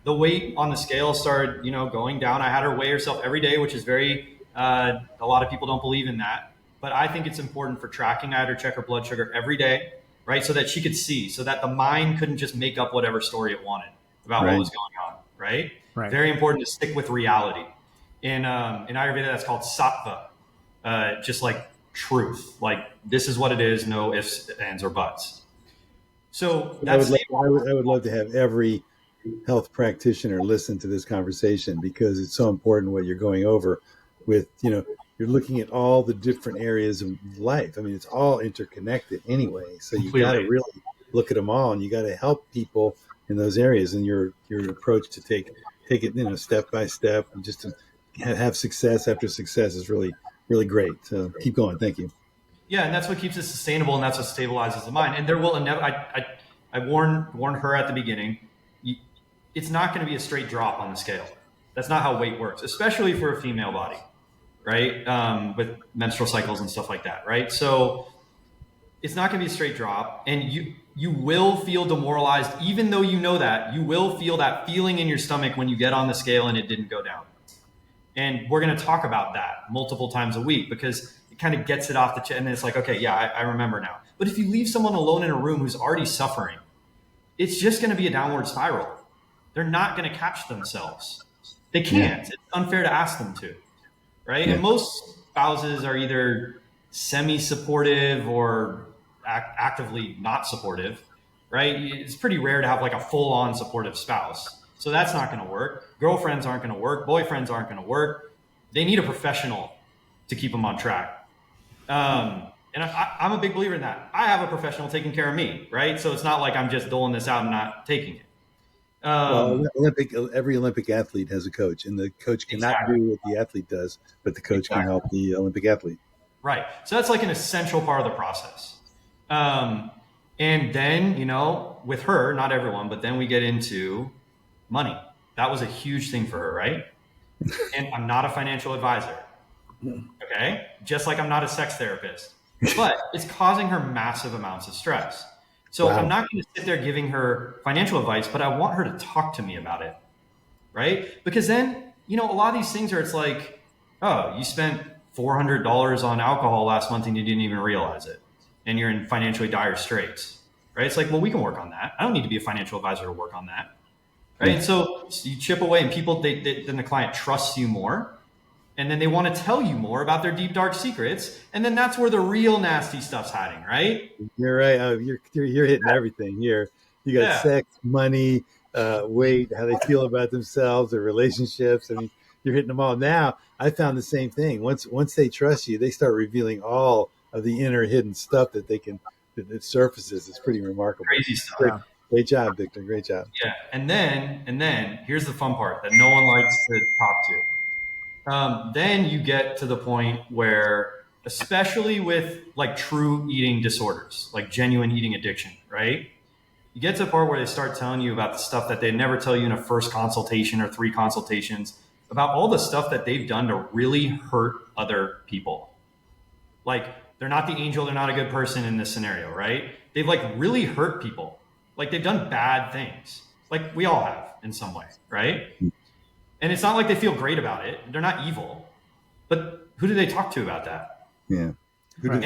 Speaker 2: The weight on the scale started, going down. I had her weigh herself every day, which is a lot of people don't believe in that. But I think it's important for tracking. I had her check her blood sugar every day, right? So that she could see, so that the mind couldn't just make up whatever story it wanted about what was going on, right? Very important to stick with reality. In Ayurveda, that's called sattva, just like truth. Like, this is what it is, no ifs, ands, or buts. So
Speaker 4: I would love to have every health practitioner listen to this conversation, because it's so important what you're going over. with, you're looking at all the different areas of life. I mean, it's all interconnected anyway. So you got to really look at them all, and you got to help people in those areas. And your approach to take it, step by step, and just to have success after success is really, really great. So keep going. Thank you.
Speaker 2: Yeah, and that's what keeps it sustainable, and that's what stabilizes the mind. And there will never. I warned her at the beginning. It's not going to be a straight drop on the scale. That's not how weight works, especially for a female body, right? With menstrual cycles and stuff like that, right? So it's not going to be a straight drop, and you will feel demoralized, even though you know that. You will feel that feeling in your stomach when you get on the scale and it didn't go down. And we're going to talk about that multiple times a week, because it kind of gets it off the chest, and then it's like, okay, yeah, I remember now. But if you leave someone alone in a room who's already suffering, it's just going to be a downward spiral. They're not going to catch themselves. They can't. It's unfair to ask them to, right? And most spouses are either semi-supportive or actively not supportive, right? It's pretty rare to have like a full-on supportive spouse. So that's not going to work. Girlfriends aren't going to work. Boyfriends aren't going to work. They need a professional to keep them on track. And I'm a big believer in that. I have a professional taking care of me, right? So it's not like I'm just doling this out and not taking it.
Speaker 4: Every Olympic athlete has a coach, and the coach cannot do what the athlete does, but the coach can help the Olympic athlete.
Speaker 2: Right. So that's like an essential part of the process. And then, with her, not everyone, but then we get into money. That was a huge thing for her, right? And I'm not a financial advisor. Okay. Just like I'm not a sex therapist, but it's causing her massive amounts of stress. So I'm not going to sit there giving her financial advice, but I want her to talk to me about it. Right. Because then, a lot of these things are, it's like, oh, you spent $400 on alcohol last month and you didn't even realize it, and you're in financially dire straits. Right. It's like, well, we can work on that. I don't need to be a financial advisor to work on that. Right. And so you chip away, and people, then the client trusts you more. And then they want to tell you more about their deep, dark secrets. And then that's where the real nasty stuff's hiding, right?
Speaker 4: You're right. You're hitting everything here. You got sex, money, weight, how they feel about themselves, their relationships. I mean, you're hitting them all. Now, I found the same thing. Once they trust you, they start revealing all of the inner hidden stuff that that surfaces. It's pretty remarkable.
Speaker 2: Crazy stuff.
Speaker 4: Great job, Victor. Great job.
Speaker 2: Yeah. And then here's the fun part that no one likes to talk to. Then you get to the point where, especially with like true eating disorders, like genuine eating addiction, right? You get to the part where they start telling you about the stuff that they never tell you in a first consultation or 3 consultations, about all the stuff that they've done to really hurt other people. Like, they're not the angel, they're not a good person in this scenario, right? They've like really hurt people. Like, they've done bad things, like we all have in some way, right? And it's not like they feel great about it. They're not evil. But who do they talk to about that?
Speaker 4: Yeah. Who do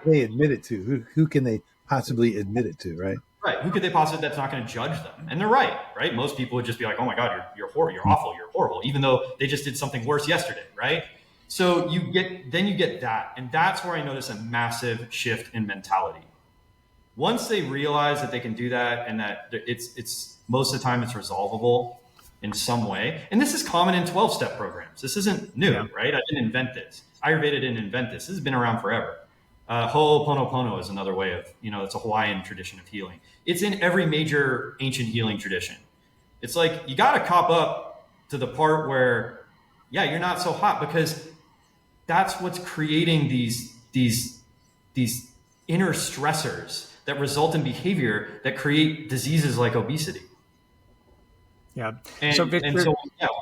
Speaker 4: they admit it to? Who can they possibly admit it to, right?
Speaker 2: Right. Who could they possibly, that's not going to judge them? And they're right? Most people would just be like, oh my God, you're horrible, you're awful, you're horrible, even though they just did something worse yesterday, right? So you get that. And that's where I notice a massive shift in mentality. Once they realize that they can do that, and that it's most of the time it's resolvable in some way. And this is common in 12-step programs. This isn't new, right? I didn't invent this. Ayurveda didn't invent this. This has been around forever. Ho'oponopono is another way of, it's a Hawaiian tradition of healing. It's in every major ancient healing tradition. It's like, you got to cop up to the part where, you're not so hot, because that's what's creating these inner stressors that result in behavior that create diseases like obesity.
Speaker 3: Yeah.
Speaker 2: And so when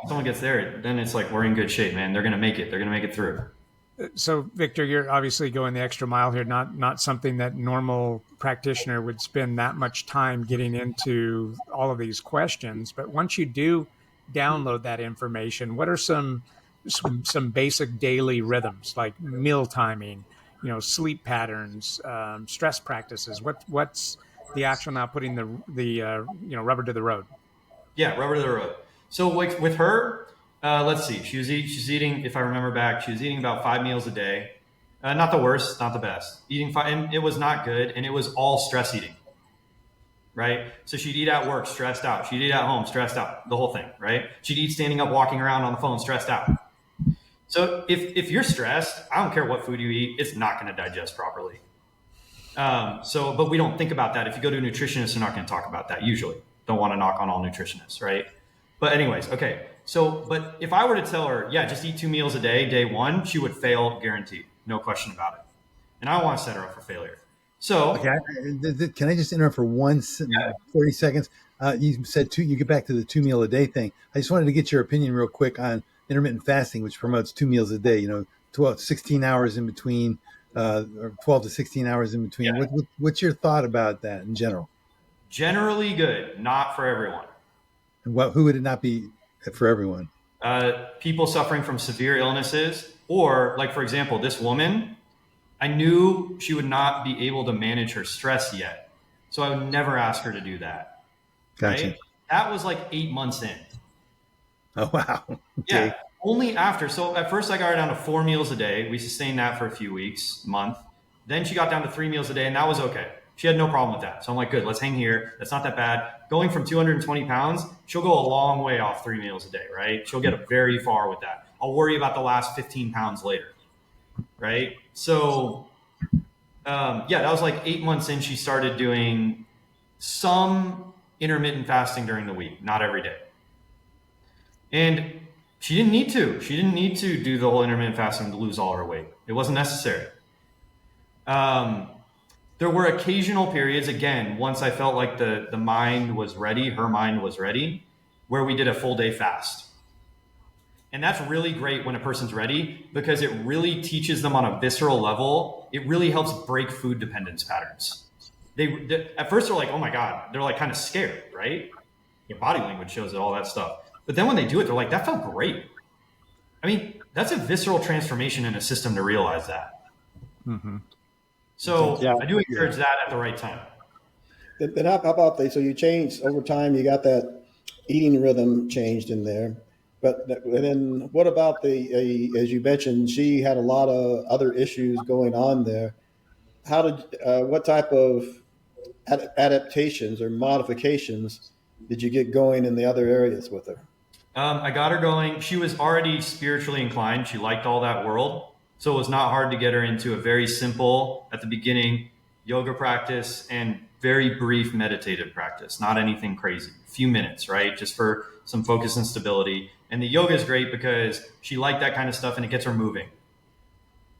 Speaker 2: someone gets there, then it's like, we're in good shape, man. They're going to make it. They're going to make it through.
Speaker 3: So, Victor, you're obviously going the extra mile here, not something that normal practitioner would spend that much time getting into all of these questions. But once you do download that information, what are some basic daily rhythms, like meal timing, sleep patterns, stress practices? What's the actual, now putting the rubber to the road?
Speaker 2: Yeah, rubber to the road. So with her, let's see, she's eating, if I remember back, she was eating about 5 meals a day. Not the worst, not the best. Eating 5, and it was not good, and it was all stress eating, right? So she'd eat at work, stressed out. She'd eat at home, stressed out, the whole thing, right? She'd eat standing up, walking around on the phone, stressed out. So if you're stressed, I don't care what food you eat, it's not going to digest properly. But we don't think about that. If you go to a nutritionist, they're not going to talk about that usually. Don't want to knock on all nutritionists, right? But anyways, okay. So, but if I were to tell her, yeah, just eat 2 meals a day, day one, she would fail, guaranteed. No question about it. And I don't want to set her up for failure. So,
Speaker 4: Okay, can I just interrupt for 30 seconds? You said you get back to the 2 meal a day thing. I just wanted to get your opinion real quick on intermittent fasting, which promotes 2 meals a day, 16 hours in between, or 12 to 16 hours in between.
Speaker 2: yeah,
Speaker 4: What's your thought about that in general?
Speaker 2: generally good, not for everyone.
Speaker 4: And who would it not be for everyone?
Speaker 2: People suffering from severe illnesses, or like, for example, this woman, I knew she would not be able to manage her stress yet. So I would never ask her to do that.
Speaker 4: Gotcha.
Speaker 2: Right? That was like 8 months in.
Speaker 4: Oh, wow. Okay.
Speaker 2: Yeah. Only after. So at first I got her down to 4 meals a day. We sustained that for a few weeks, month. Then she got down to 3 meals a day, and that was okay. She had no problem with that. So I'm like, good, let's hang here. That's not that bad. Going from 220 pounds, she'll go a long way off 3 meals a day, right? She'll get very far with that. I'll worry about the last 15 pounds later, right? So, that was like 8 months in. She started doing some intermittent fasting during the week, not every day. And she didn't need to. She didn't need to do the whole intermittent fasting to lose all her weight. It wasn't necessary. There were occasional periods, again, once I felt like the mind was ready, her mind was ready, where we did a full day fast. And that's really great when a person's ready, because it really teaches them on a visceral level. It really helps break food dependence patterns. They at first they're like, oh my God, they're like kind of scared, right? Your body language shows it, all that stuff. But then when they do it, they're like, that felt great. I mean, that's a visceral transformation in a system to realize that.
Speaker 3: Mm-hmm.
Speaker 2: So I do encourage that at the right time.
Speaker 1: Then how about so you changed over time, you got that eating rhythm changed in there. But then what about as you mentioned, she had a lot of other issues going on there. What type of adaptations or modifications did you get going in the other areas with her?
Speaker 2: I got her going. She was already spiritually inclined. She liked all that world. So it was not hard to get her into a very simple, at the beginning, yoga practice and very brief meditative practice. Not anything crazy. A few minutes, right? Just for some focus and stability. And the yoga is great because she liked that kind of stuff and it gets her moving.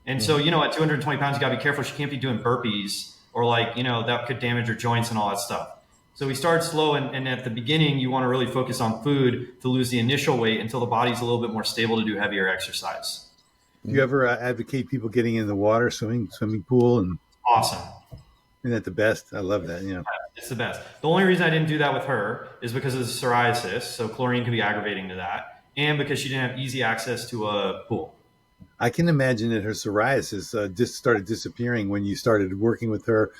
Speaker 2: And so, at 220 pounds, you got to be careful. She can't be doing burpees or that could damage her joints and all that stuff. So we start slow, and at the beginning, you want to really focus on food to lose the initial weight until the body's a little bit more stable to do heavier exercise.
Speaker 4: Do you ever advocate people getting in the water, swimming pool? And
Speaker 2: awesome.
Speaker 4: Isn't that the best? I love that.
Speaker 2: It's the best. The only reason I didn't do that with her is because of the psoriasis. So chlorine can be aggravating to that. And because she didn't have easy access to a pool.
Speaker 4: I can imagine that her psoriasis just started disappearing when you started working with her.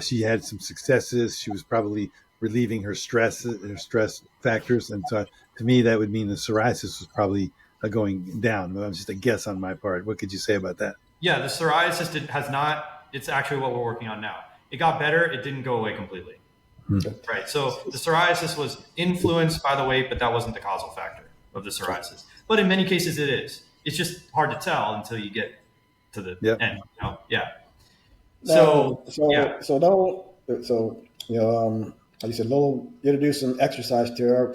Speaker 4: She had some successes. She was probably relieving her stress factors. And so to me, that would mean the psoriasis was probably going down. Well, just a guess on my part. What could you say about that?
Speaker 2: Yeah, the psoriasis has not, it's actually what we're working on now. It got better. It didn't go away completely. Right. So the psoriasis was influenced by the weight, but that wasn't the causal factor of the psoriasis. But in many cases it is. It's just hard to tell until you get to the end. Yeah.
Speaker 1: Like you said, introduce some exercise to her.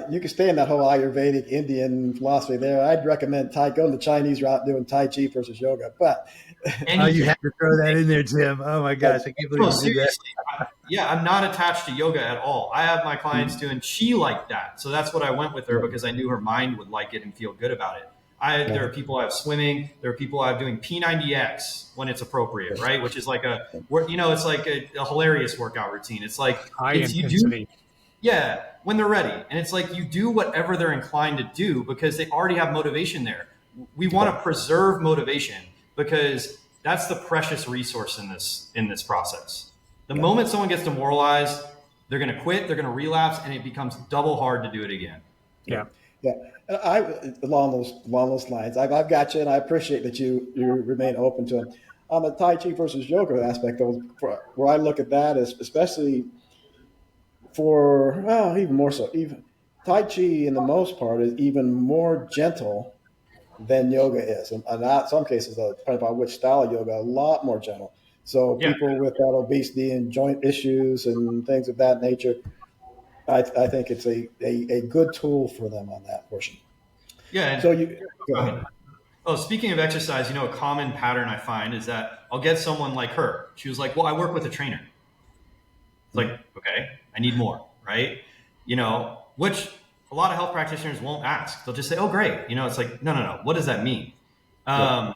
Speaker 1: You can stay in that whole Ayurvedic Indian philosophy there. I'd recommend going the Chinese route, doing Tai Chi versus yoga. But
Speaker 4: you had to throw that in there, Tim. Oh my gosh, I can't believe you did that.
Speaker 2: Yeah, I'm not attached to yoga at all. I have my clients doing chi like that, so that's what I went with her because I knew her mind would like it and feel good about it. There are people I have swimming. There are people I have doing P90X when it's appropriate, right? Which is like it's like a hilarious workout routine. It's like
Speaker 3: high intensity.
Speaker 2: When they're ready. And it's like you do whatever they're inclined to do because they already have motivation there. We want to preserve motivation because that's the precious resource in this process. The moment someone gets demoralized, they're going to quit, they're going to relapse, and it becomes double hard to do it again.
Speaker 3: Yeah.
Speaker 1: Along those lines, I've got you, and I appreciate that you remain open to it. On the Tai Chi versus yoga aspect, where I look at that is especially even more so. Even Tai Chi, in the most part, is even more gentle than yoga is. And not some cases, depending on which style of yoga, a lot more gentle. So
Speaker 2: Yeah.
Speaker 1: people with that obesity and joint issues and things of that nature, I think it's a good tool for them on that portion.
Speaker 2: Yeah. And
Speaker 1: So you go
Speaker 2: go
Speaker 1: ahead.
Speaker 2: ahead. Oh, speaking of exercise, a common pattern I find is that I'll get someone like her. She was like, well, I work with a trainer. It's like, okay, I need more, right? Which a lot of health practitioners won't ask. They'll just say, oh, great. It's like, no. What does that mean?
Speaker 3: Yeah.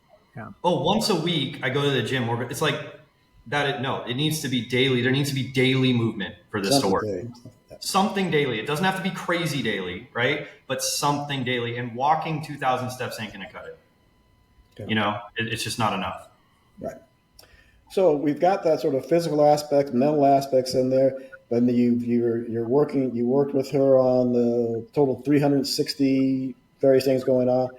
Speaker 2: Oh, once a week I go to the gym. It's like that. No, it needs to be daily. There needs to be daily movement for this to work. Something daily. It doesn't have to be crazy daily, right? But something daily. And walking 2,000 steps ain't going to cut it.
Speaker 1: Okay.
Speaker 2: It's just not enough.
Speaker 1: Right. So we've got that sort of physical aspect, mental aspects in there. But you worked with her on the total 360 various things going on.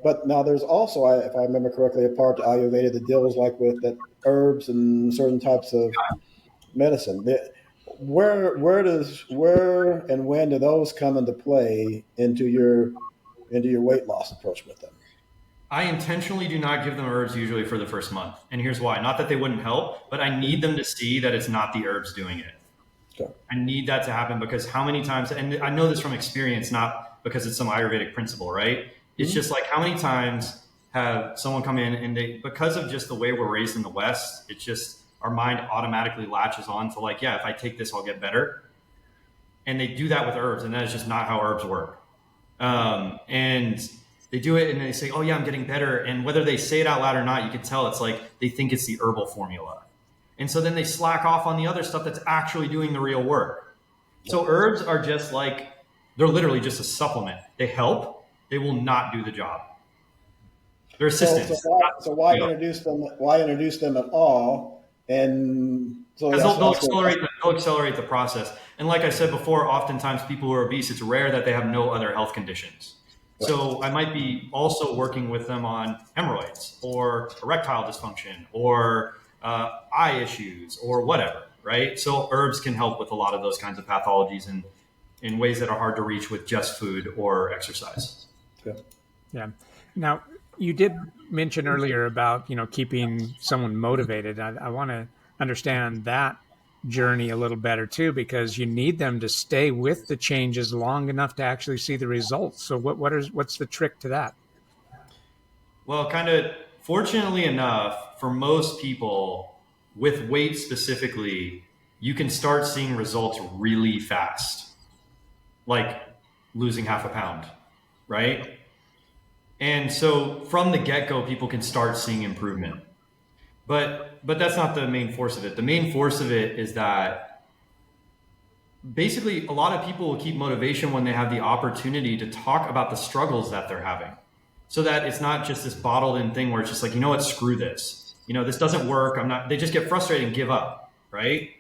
Speaker 1: But now there's also, if I remember correctly, a part of Ayurveda that deals like with that herbs and certain types of medicine. Where and when do those come into play into your weight loss approach with them?
Speaker 2: I intentionally do not give them herbs usually for the first month. And here's why. Not that they wouldn't help, but I need them to see that it's not the herbs doing it.
Speaker 1: Okay.
Speaker 2: I need that to happen because how many times, and I know this from experience, not because it's some Ayurvedic principle, right? It's just like how many times have someone come in and because of just the way we're raised in the West, it's just our mind automatically latches on to like, yeah, if I take this, I'll get better. And they do that with herbs, and that is just not how herbs work. And they do it and they say, oh yeah, I'm getting better. And whether they say it out loud or not, you can tell it's like they think it's the herbal formula. And so then they slack off on the other stuff that's actually doing the real work. So herbs are just like, they're literally just a supplement. They help. They will not do the job. They're assistants.
Speaker 1: So why introduce them? Why introduce them at all? And so
Speaker 2: they'll accelerate the process. And like I said before, oftentimes people who are obese, it's rare that they have no other health conditions. So I might be also working with them on hemorrhoids or erectile dysfunction or eye issues or whatever, right? So herbs can help with a lot of those kinds of pathologies in ways that are hard to reach with just food or exercise.
Speaker 3: Yeah. Now, you did mention earlier about, keeping someone motivated. I want to understand that journey a little better too, because you need them to stay with the changes long enough to actually see the results. So what's the trick to that?
Speaker 2: Well, kind of fortunately enough, for most people with weight specifically, you can start seeing results really fast, like losing half a pound, right? And so from the get-go, people can start seeing improvement. But that's not the main force of it. The main force of it is that basically a lot of people will keep motivation when they have the opportunity to talk about the struggles that they're having, so that it's not just this bottled in thing where it's just like, what, screw this. This doesn't work. They just get frustrated and give up, right?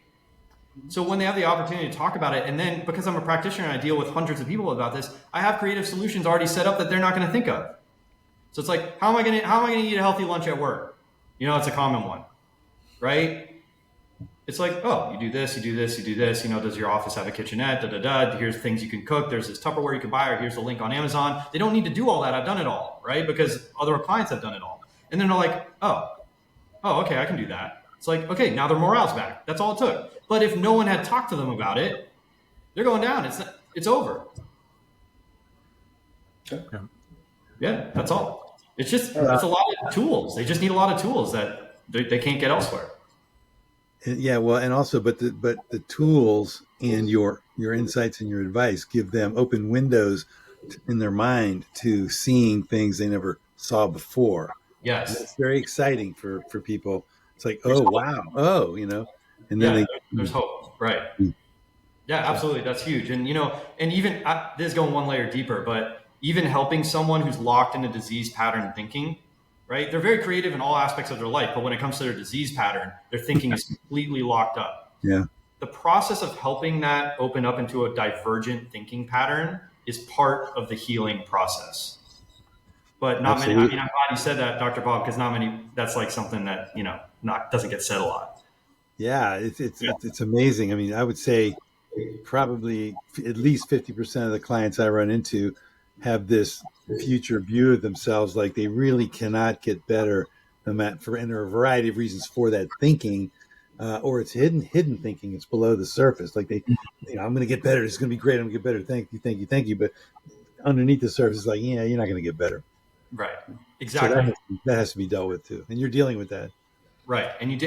Speaker 2: So when they have the opportunity to talk about it, and then because I'm a practitioner and I deal with hundreds of people about this, I have creative solutions already set up that they're not going to think of. So it's like, how am I going to eat a healthy lunch at work? It's a common one, right? It's like, oh, you do this, you do this, you do this. Does your office have a kitchenette? Here's things you can cook. There's this Tupperware you can buy, or here's the link on Amazon. They don't need to do all that. I've done it all, right? Because other clients have done it all. And then they're like, oh, okay, I can do that. It's like, okay, now their morale's back. That's all it took. But if no one had talked to them about it, they're going down. It's over.
Speaker 1: Okay.
Speaker 2: Yeah, that's all. It's just, it's a lot of tools. They just need a lot of tools that they can't get elsewhere.
Speaker 4: Yeah, well, and also, but the tools and your insights and your advice give them open windows in their mind to seeing things they never saw before.
Speaker 2: Yes,
Speaker 4: and it's very exciting for people. It's like, oh wow, and then
Speaker 2: there's hope, right? Yeah, absolutely, that's huge. And and even this is going one layer deeper, but even helping someone who's locked in a disease pattern thinking. Right? They're very creative in all aspects of their life, but when it comes to their disease pattern, their thinking is completely locked up.
Speaker 4: Yeah.
Speaker 2: The process of helping that open up into a divergent thinking pattern is part of the healing process. But not Absolutely. Many, I'm glad you said that, Dr. Bob, because not many, that's like something that, doesn't get said a lot.
Speaker 4: Yeah, it's amazing. I mean, I would say probably at least 50% of the clients I run into have this future view of themselves, like they really cannot get better, and there are a variety of reasons for that thinking, or it's hidden thinking. It's below the surface. Like I'm going to get better. It's going to be great. I'm going to get better. Thank you, thank you, thank you. But underneath the surface, it's like, yeah, you're not going to get better.
Speaker 2: Right.
Speaker 4: So
Speaker 2: Exactly.
Speaker 4: that has to be dealt with too, and you're dealing with that.
Speaker 2: Right. And you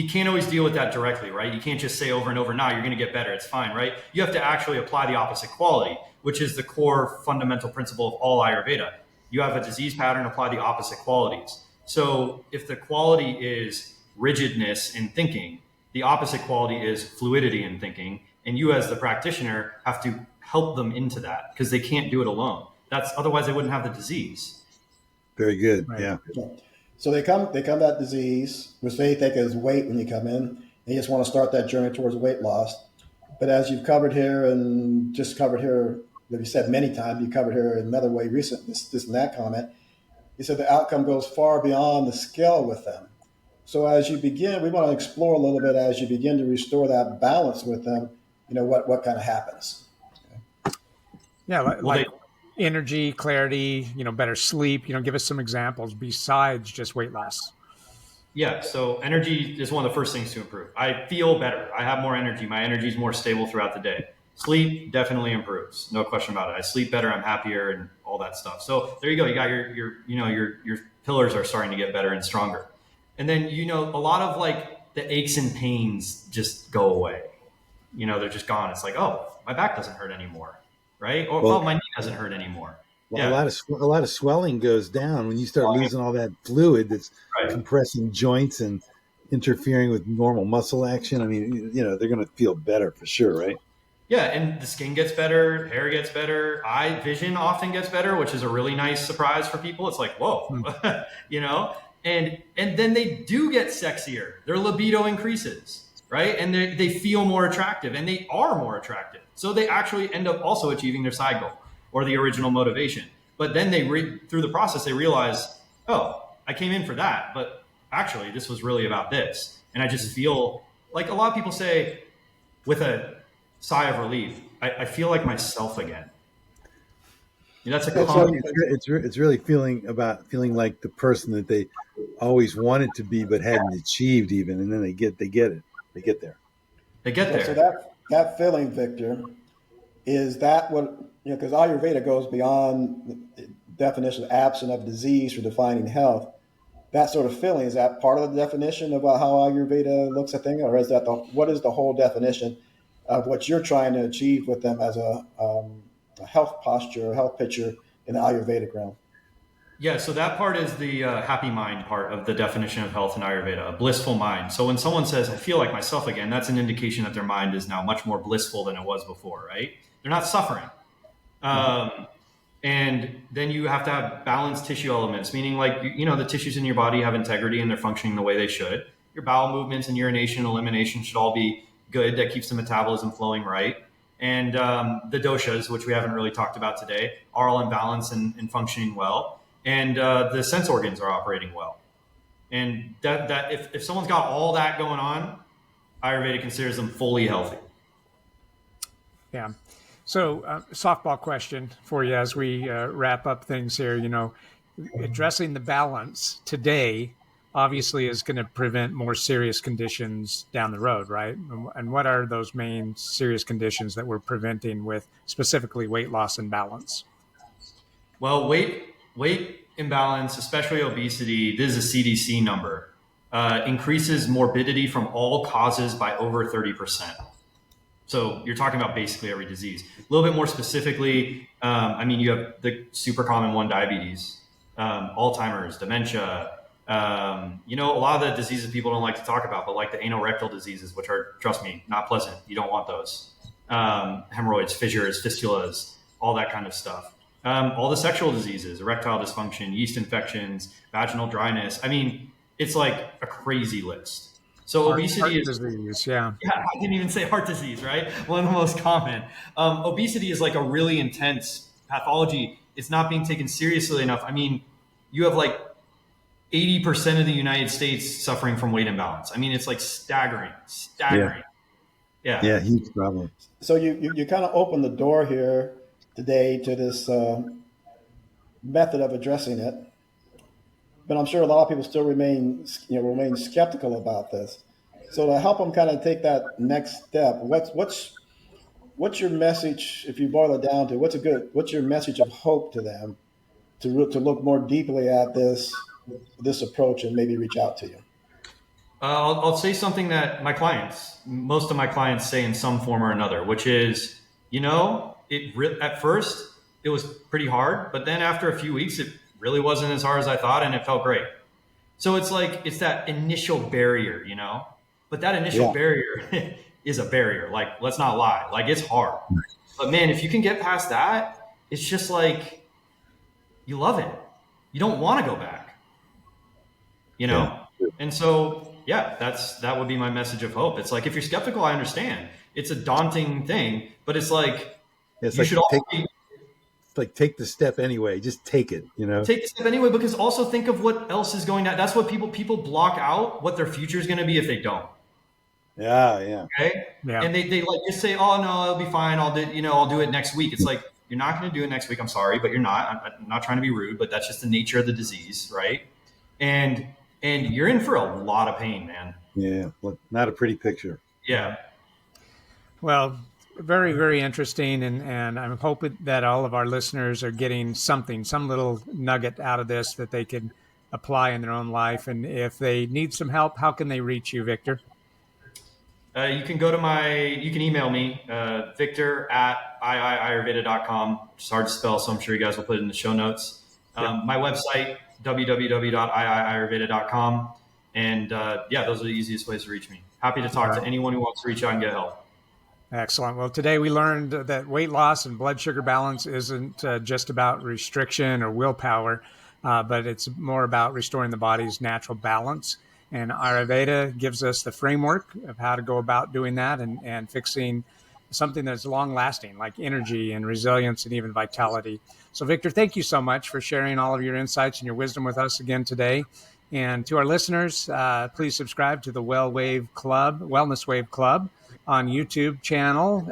Speaker 2: can't always deal with that directly, right? You can't just say over and over, nah, you're going to get better. It's fine, right? You have to actually apply the opposite quality, which is the core fundamental principle of all Ayurveda. You have a disease pattern, apply the opposite qualities. So if the quality is rigidness in thinking, the opposite quality is fluidity in thinking. And you as the practitioner have to help them into that because they can't do it alone. Otherwise they wouldn't have the disease.
Speaker 4: Very good.
Speaker 3: Right.
Speaker 4: Yeah.
Speaker 1: So they come that disease, which they think is weight when you come in, and you just want to start that journey towards weight loss. But as you've covered here and just covered here, that you said many times, you covered here in another way recent, this and that comment, you said the outcome goes far beyond the scale with them. So as you begin, we want to explore a little bit as you begin to restore that balance with them, what kind of happens.
Speaker 3: Yeah, like energy, clarity, better sleep. Give us some examples besides just weight loss.
Speaker 2: Yeah, so energy is one of the first things to improve. I feel better. I have more energy. My energy is more stable throughout the day. Sleep definitely improves. No question about it. I sleep better. I'm happier and all that stuff. So there you go. You got your pillars are starting to get better and stronger. And then, a lot of like the aches and pains just go away. They're just gone. It's like, oh, my back doesn't hurt anymore. Right? Or my knee doesn't hurt anymore.
Speaker 4: Well, yeah. A lot of swelling goes down when you start losing all that fluid that's compressing joints and interfering with normal muscle action. I mean, they're going to feel better for sure, right?
Speaker 2: Yeah, and the skin gets better, hair gets better, eye vision often gets better, which is a really nice surprise for people. It's like, whoa, and then they do get sexier. Their libido increases, right? And they feel more attractive, and they are more attractive. So they actually end up also achieving their side goal or the original motivation. But then through the process, they realize, oh, I came in for that, but actually this was really about this. And I just feel like a lot of people say with a sigh of relief, I feel like myself again. That's a common.
Speaker 4: It's really feeling like the person that they always wanted to be, but hadn't achieved even. And then they get there.
Speaker 2: They get there.
Speaker 1: So that feeling, Victor, is that what, because Ayurveda goes beyond the definition of absence of disease for defining health. That sort of feeling, is that part of the definition of how Ayurveda looks at things, or is that what is the whole definition of what you're trying to achieve with them as a health posture, a health picture in the Ayurvedic realm?
Speaker 2: Yeah, so that part is the happy mind part of the definition of health in Ayurveda, a blissful mind. So when someone says, I feel like myself again, that's an indication that their mind is now much more blissful than it was before, right? They're not suffering. And then you have to have balanced tissue elements, meaning like, the tissues in your body have integrity and they're functioning the way they should. Your bowel movements and urination, elimination should all be good. That keeps the metabolism flowing right. And the doshas, which we haven't really talked about today, are all in balance and functioning well. And the sense organs are operating well. And that if someone's got all that going on, Ayurveda considers them fully healthy.
Speaker 3: Yeah. So softball question for you as we wrap up things here. Addressing the balance today obviously is going to prevent more serious conditions down the road, right? And what are those main serious conditions that we're preventing with specifically weight loss and balance?
Speaker 2: Well, weight imbalance, especially obesity, this is a CDC number, increases morbidity from all causes by over 30%. So you're talking about basically every disease. A little bit more specifically, you have the super common one, diabetes, Alzheimer's, dementia, a lot of the diseases people don't like to talk about, but like the anorectal diseases, which are, trust me, not pleasant. You don't want those. Hemorrhoids, fissures, fistulas, all that kind of stuff. All the sexual diseases, erectile dysfunction, yeast infections, vaginal dryness. It's like a crazy list. So obesity is
Speaker 3: disease, yeah.
Speaker 2: I didn't even say heart disease, right? One of the most common. Obesity is like a really intense pathology. It's not being taken seriously enough. You have like 80% of the United States suffering from weight imbalance. It's like staggering. Yeah,
Speaker 4: huge problem.
Speaker 1: So you kind of open the door here today to this method of addressing it. But I'm sure a lot of people still remain skeptical about this. So to help them kind of take that next step, what's your message if you boil it down to what's your message of hope to them to look more deeply at this approach and maybe reach out to you?
Speaker 2: I'll say something that most of my clients say in some form or another, which is, at first it was pretty hard, but then after a few weeks, it really wasn't as hard as I thought, and it felt great. So it's like, it's that initial barrier, but that initial barrier is a barrier. Like, let's not lie. Like, it's hard, but man, if you can get past that, it's just like, you love it. You don't want to go back, And so, that would be my message of hope. It's like, if you're skeptical, I understand. It's a daunting thing, but it's like,
Speaker 4: take the step anyway. Just take it,
Speaker 2: Take the step anyway, because also think of what else is going on. That's what people block out what their future is going to be if they don't.
Speaker 4: Yeah.
Speaker 2: Okay. Yeah. And they like just say, oh no, it'll be fine. I'll do it next week. It's like, you're not going to do it next week. I'm sorry, but you're not. I'm not trying to be rude, but that's just the nature of the disease, right? And you're in for a lot of pain, man.
Speaker 4: Yeah, well, not a pretty picture.
Speaker 2: Yeah.
Speaker 3: Well, very, very interesting. And I'm hoping that all of our listeners are getting some little nugget out of this that they can apply in their own life. And if they need some help, how can they reach you, Victor?
Speaker 2: You can email me, victor@iiayurveda.com. It's hard to spell, so I'm sure you guys will put it in the show notes. My website, www.iiayurveda.com. And those are the easiest ways to reach me. Happy to talk to anyone who wants to reach out and get help.
Speaker 3: Excellent. Well, today we learned that weight loss and blood sugar balance isn't just about restriction or willpower, but it's more about restoring the body's natural balance. And Ayurveda gives us the framework of how to go about doing that and fixing something that's long lasting, like energy and resilience and even vitality. So, Victor, thank you so much for sharing all of your insights and your wisdom with us again today. And to our listeners, please subscribe to the Wellness Wave Club on YouTube channel,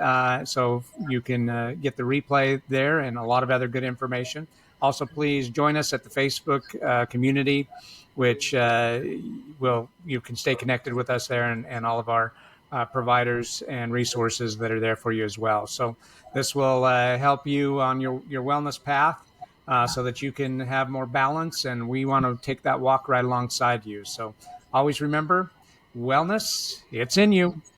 Speaker 3: so you can get the replay there and a lot of other good information. Also, please join us at the Facebook community, which you can stay connected with us there and all of our providers and resources that are there for you as well. So this will help you on your wellness path so that you can have more balance, and we want to take that walk right alongside you. So always remember, wellness, it's in you.